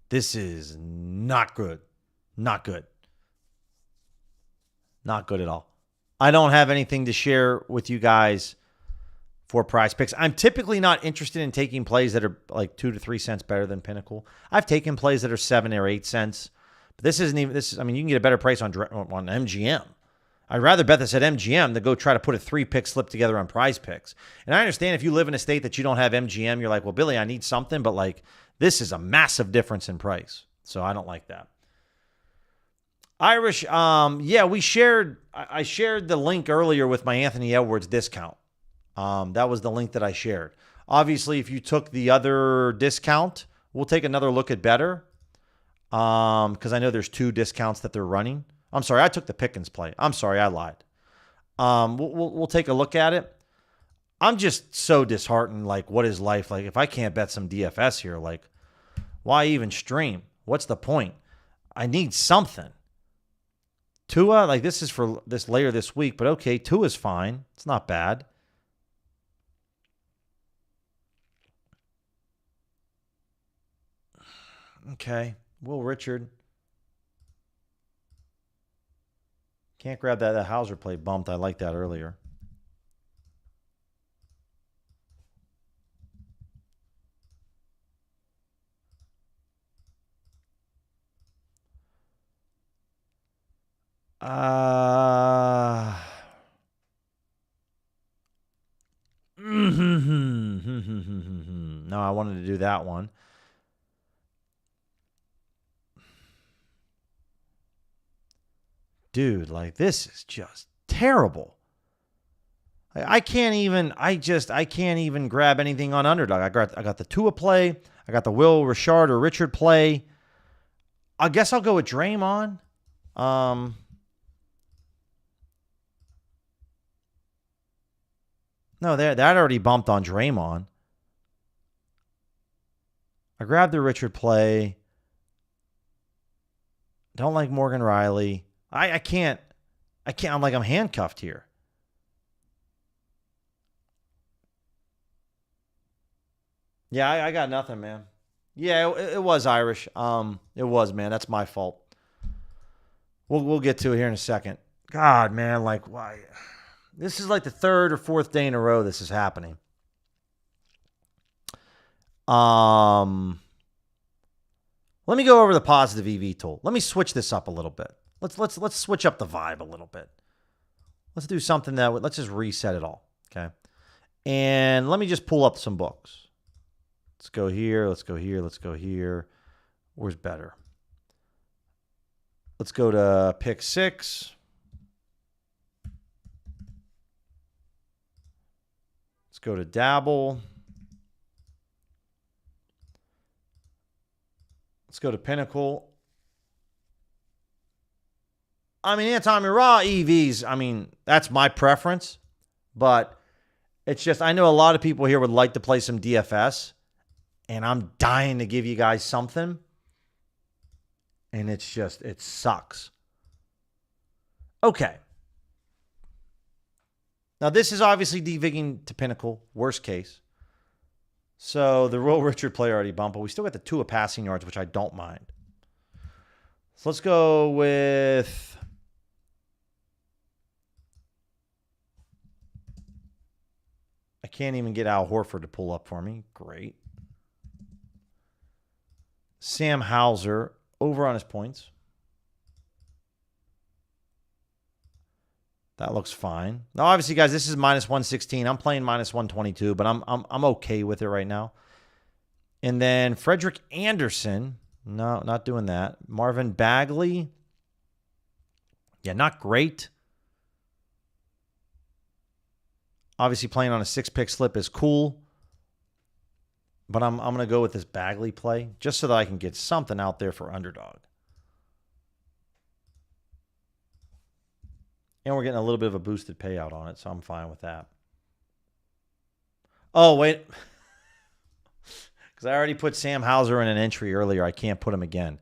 This is not good. Not good. Not good at all. I don't have anything to share with you guys for PrizePicks. I'm typically not interested in taking plays that are like 2 to 3 cents better than Pinnacle. I've taken plays that are 7 or 8 cents. But this isn't even, I mean, you can get a better price on MGM. I'd rather bet this at MGM than go try to put a 3-pick slip together on PrizePicks. And I understand if you live in a state that you don't have MGM, you're like, well, Billy, I need something. But like, this is a massive difference in price. So I don't like that. Irish, yeah, I shared the link earlier with my Anthony Edwards discount. That was the link that I shared. Obviously, if you took the other discount, we'll take another look at better. Because I know there's 2 discounts that they're running. I'm sorry, I took the Pickens play. I'm sorry, I lied. We'll take a look at it. I'm just so disheartened. Like, what is life like? If I can't bet some DFS here, like, why even stream? What's the point? I need something. Tua, like, this is for this later this week, but okay, Tua's fine. It's not bad. Okay. Will Richard. Can't grab that Hauser play bumped. I liked that earlier. No, I wanted to do that one. Dude, like, this is just terrible. I can't even grab anything on underdog. I got the Tua play. I got the Will Richard or Richard play. I guess I'll go with Draymond. No, that already bumped on Draymond. I grabbed the Richard play. Don't like Morgan Riley. I can't. I'm like, I'm handcuffed here. Yeah, I got nothing, man. Yeah, it was Irish. It was, man. That's my fault. We'll get to it here in a second. God, man, like why? This is like the third or fourth day in a row this is happening. Let me go over the positive EV tool. Let me switch this up a little bit. Let's switch up the vibe a little bit. Let's do something let's just reset it all, okay? And let me just pull up some books. Let's go here, let's go here, let's go here. Where's better? Let's go to pick 6. Let's go to Dabble. Let's go to Pinnacle. I mean, Anton Raw EVs, I mean, that's my preference. But it's just, I know a lot of people here would like to play some DFS. And I'm dying to give you guys something. And it's just, it sucks. Okay. Now, this is obviously devigging to Pinnacle, worst case. So the Will Richard play already bumped, but we still got the 2 of passing yards, which I don't mind. So let's go with... I can't even get Al Horford to pull up for me. Great. Sam Hauser over on his points. That looks fine. Now, obviously, guys, this is minus 116. I'm playing minus 122, but I'm okay with it right now. And then Frederick Anderson. No, not doing that. Marvin Bagley. Yeah, not great. Obviously, playing on a 6-pick slip is cool. But I'm going to go with this Bagley play just so that I can get something out there for underdog. And we're getting a little bit of a boosted payout on it, so I'm fine with that. Oh, wait. Because I already put Sam Hauser in an entry earlier. I can't put him again.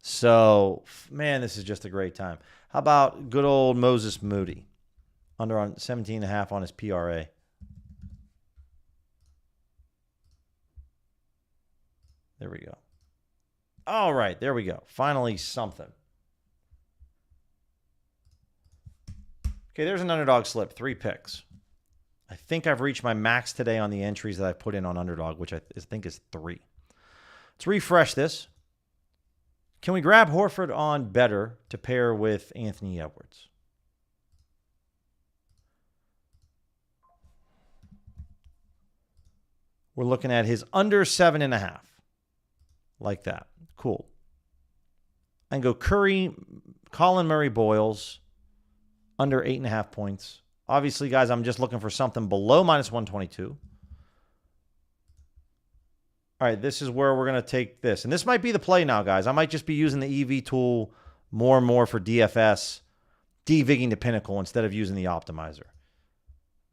So, man, this is just a great time. How about good old Moses Moody? Under on 17.5 on his PRA. There we go. All right, there we go. Finally, something. Okay, there's an underdog slip, 3 picks. I think I've reached my max today on the entries that I put in on underdog, which I think is 3. Let's refresh this. Can we grab Horford on better to pair with Anthony Edwards? We're looking at his under 7.5. Like that. Cool. And go Curry, Colin Murray Boyles, under 8.5 points. Obviously, guys, I'm just looking for something below minus 122. All right, this is where we're going to take this. And this might be the play now, guys. I might just be using the EV tool more and more for DFS, devigging to Pinnacle instead of using the optimizer.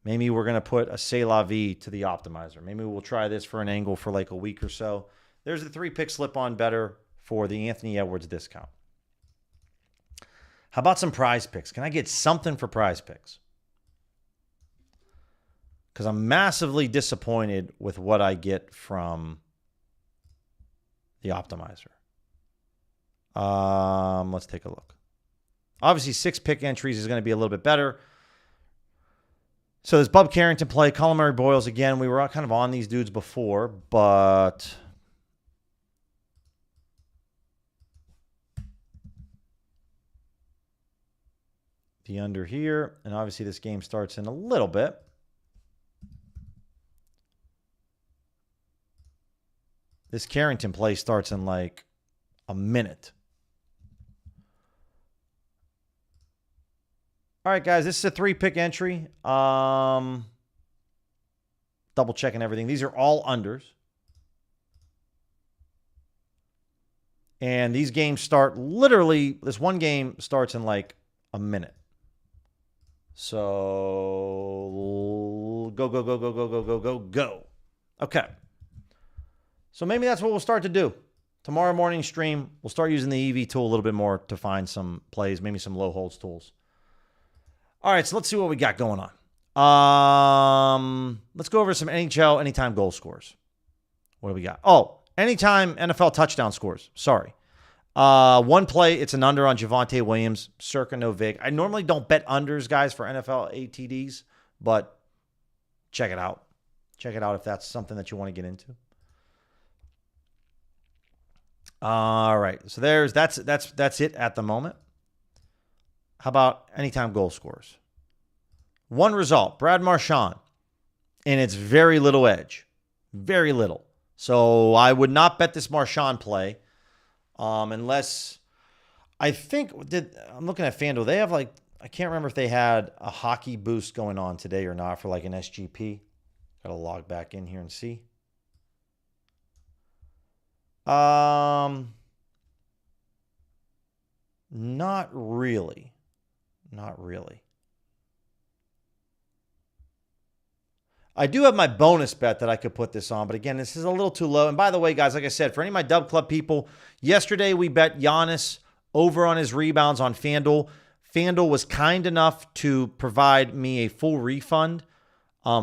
Maybe we're going to put a C'est La Vie to the optimizer. Maybe we'll try this for an angle for like a week or so. There's the 3-pick slip on better for the Anthony Edwards discount. How about some PrizePicks? Can I get something for PrizePicks? Because I'm massively disappointed with what I get from the optimizer. Let's take a look. Obviously, 6-pick entries is going to be a little bit better. So there's Bub Carrington play, Colin Murray Boyles again. We were kind of on these dudes before, but the under here, and obviously this game starts in a little bit. This Carrington play starts in like a minute. All right, guys, this is a 3-pick entry. Double checking everything. These are all unders. And these games start literally, this one game starts in like a minute. So go, go, go, go, go, go, go, go, go. Okay. So maybe that's what we'll start to do. Tomorrow morning stream, we'll start using the EV tool a little bit more to find some plays, maybe some low holds tools. All right, so let's see what we got going on. Let's go over some NHL anytime goal scores. What do we got? Oh, Anytime NFL touchdown scores. Sorry. One play, it's an under on Javonte Williams, circa no vig. I normally don't bet unders, guys, for NFL ATDs, but check it out. Check it out if that's something that you want to get into. All right. So that's it at the moment. How about anytime goal scorers? One result, Brad Marchand, and it's very little edge. Very little. So I would not bet this Marchand play unless I'm looking at FanDuel. They have I can't remember if they had a hockey boost going on today or not for like an SGP. Got to log back in here and see. Not really. Not really. I do have my bonus bet that I could put this on, but again, this is a little too low. And by the way, guys, like I said, for any of my Dub Club people, yesterday we bet Giannis over on his rebounds on FanDuel. FanDuel was kind enough to provide me a full refund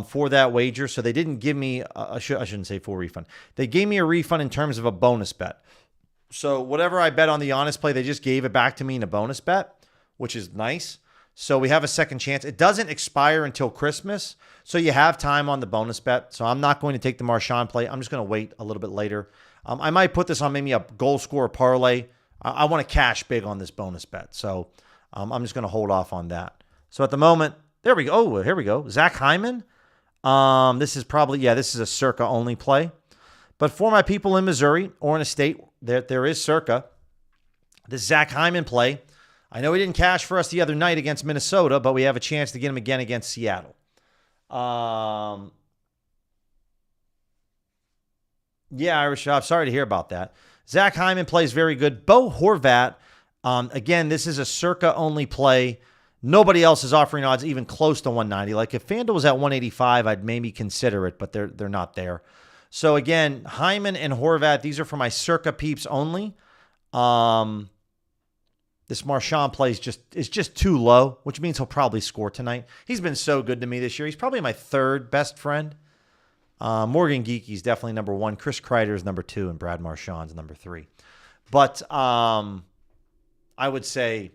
for that wager. So they didn't give me, I shouldn't say full refund. They gave me a refund in terms of a bonus bet. So whatever I bet on the Giannis play, they just gave it back to me in a bonus bet, which is nice. So we have a second chance. It doesn't expire until Christmas, so you have time on the bonus bet. So I'm not going to take the Marchand play. I'm just going to wait a little bit later. I might put this on maybe a goal scorer parlay. I want to cash big on this bonus bet. So I'm just going to hold off on that. So at the moment, there we go. Oh, here we go. Zach Hyman. This is a circa only play. But for my people in Missouri or in a state there is circa, this Zach Hyman play, I know he didn't cash for us the other night against Minnesota, but we have a chance to get him again against Seattle. Yeah, Irish Shop, sorry to hear about that. Zach Hyman plays very good. Bo Horvat, again, this is a circa-only play. Nobody else is offering odds even close to 190. Like if FanDuel was at 185, I'd maybe consider it, but they're not there. So again, Hyman and Horvat, these are for my circa peeps only. This Marchand play is just too low, which means he'll probably score tonight. He's been so good to me this year. He's probably my third best friend. Morgan Geeky's definitely number one. Chris Kreider's number two, and Brad Marchand's number three. But I would say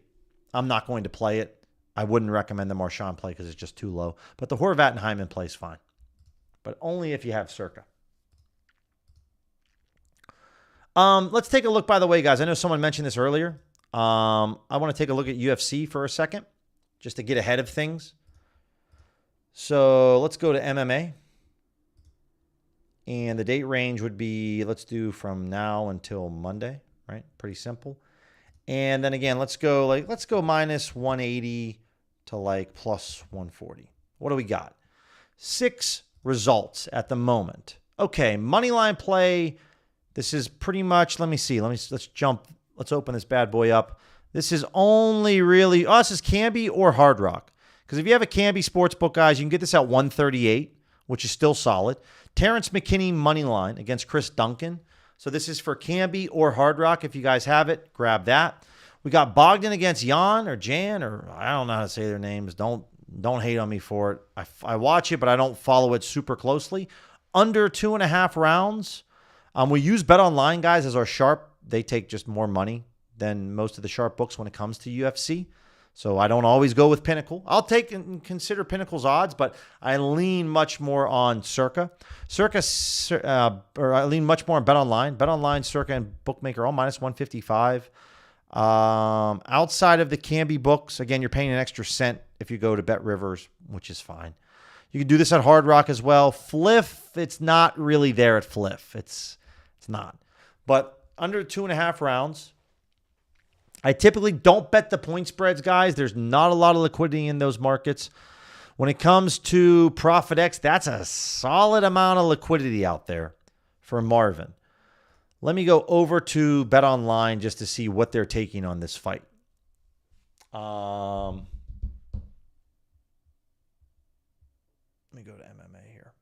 I'm not going to play it. I wouldn't recommend the Marchand play because it's just too low. But the Horvat and Hyman play is fine. But only if you have circa. Let's take a look, by the way, guys. I know someone mentioned this earlier. I want to take a look at UFC for a second, just to get ahead of things. So let's go to MMA. And the date range would be, let's do from now until Monday, right? Pretty simple. And then again, let's go minus 180 to like plus 140. What do we got? 6 results at the moment. Okay, money line play. This is pretty much, let's open this bad boy up. This is only really, this is Kambi or Hard Rock. Because if you have a Kambi Sportsbook, guys, you can get this at 138, which is still solid. Terrence McKinney money line against Chris Duncan. So this is for Kambi or Hard Rock. If you guys have it, grab that. We got Bogdan against Jan, or I don't know how to say their names. Don't hate on me for it. I watch it, but I don't follow it super closely. Under 2.5 rounds. We use BetOnline, guys, as our sharp. They take just more money than most of the sharp books when it comes to UFC. So I don't always go with Pinnacle. I'll take and consider Pinnacle's odds, but I lean much more on Circa. Or I lean much more on BetOnline. BetOnline, Circa, and Bookmaker all minus 155. Outside of the Kambi books, again, you're paying an extra cent if you go to Bet Rivers, which is fine. You can do this at Hard Rock as well. Fliff, it's not really there at Fliff. It's not. But under 2.5 rounds, I typically don't bet the point spreads, guys. There's not a lot of liquidity in those markets. When it comes to ProfitX, that's a solid amount of liquidity out there for Marvin. Let me go over to BetOnline just to see what they're taking on this fight. Let me go to MMA here.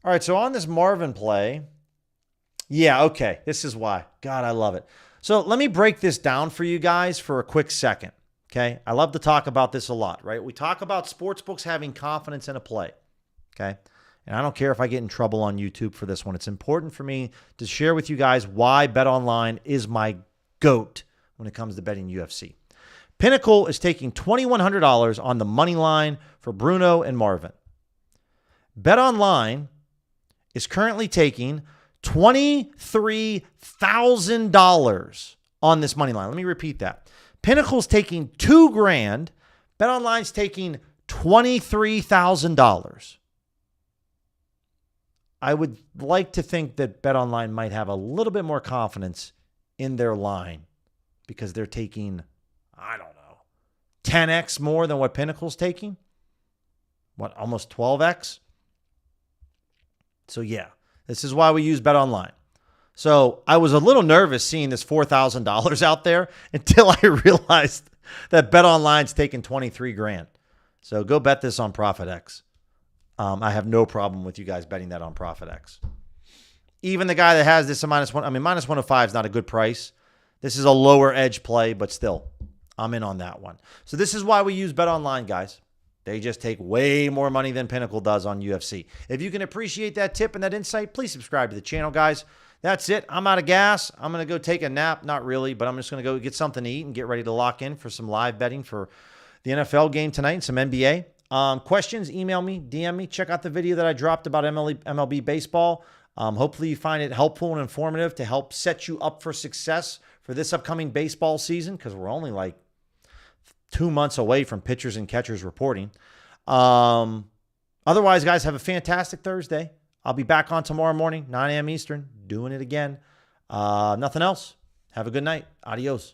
All right, so on this Marvin play, yeah, okay, this is why. God, I love it. So let me break this down for you guys for a quick second, okay? I love to talk about this a lot, right? We talk about sportsbooks having confidence in a play, okay? And I don't care if I get in trouble on YouTube for this one. It's important for me to share with you guys why BetOnline is my GOAT when it comes to betting UFC. Pinnacle is taking $2,100 on the money line for Bruno and Marvin. BetOnline is currently taking $23,000 on this money line. Let me repeat that. Pinnacle's taking $2,000. BetOnline's taking $23,000. I would like to think that BetOnline might have a little bit more confidence in their line because they're taking, I don't know, 10x more than what Pinnacle's taking. What, almost 12x? So yeah, this is why we use BetOnline. So I was a little nervous seeing this $4,000 out there until I realized that BetOnline's taking $23,000. So go bet this on ProfitX. I have no problem with you guys betting that on ProfitX. Even the guy that has this at -1, I mean, minus 105 is not a good price. This is a lower edge play, but still, I'm in on that one. So this is why we use BetOnline, guys. They just take way more money than Pinnacle does on UFC. If you can appreciate that tip and that insight, please subscribe to the channel, guys. That's it. I'm out of gas. I'm going to go take a nap. Not really, but I'm just going to go get something to eat and get ready to lock in for some live betting for the NFL game tonight and some NBA. Questions, email me, DM me. Check out the video that I dropped about MLB baseball. Hopefully you find it helpful and informative to help set you up for success for this upcoming baseball season, because we're only like 2 months away from pitchers and catchers reporting. Otherwise, guys, have a fantastic Thursday. I'll be back on tomorrow morning, 9 a.m. Eastern, doing it again. Nothing else. Have a good night. Adios.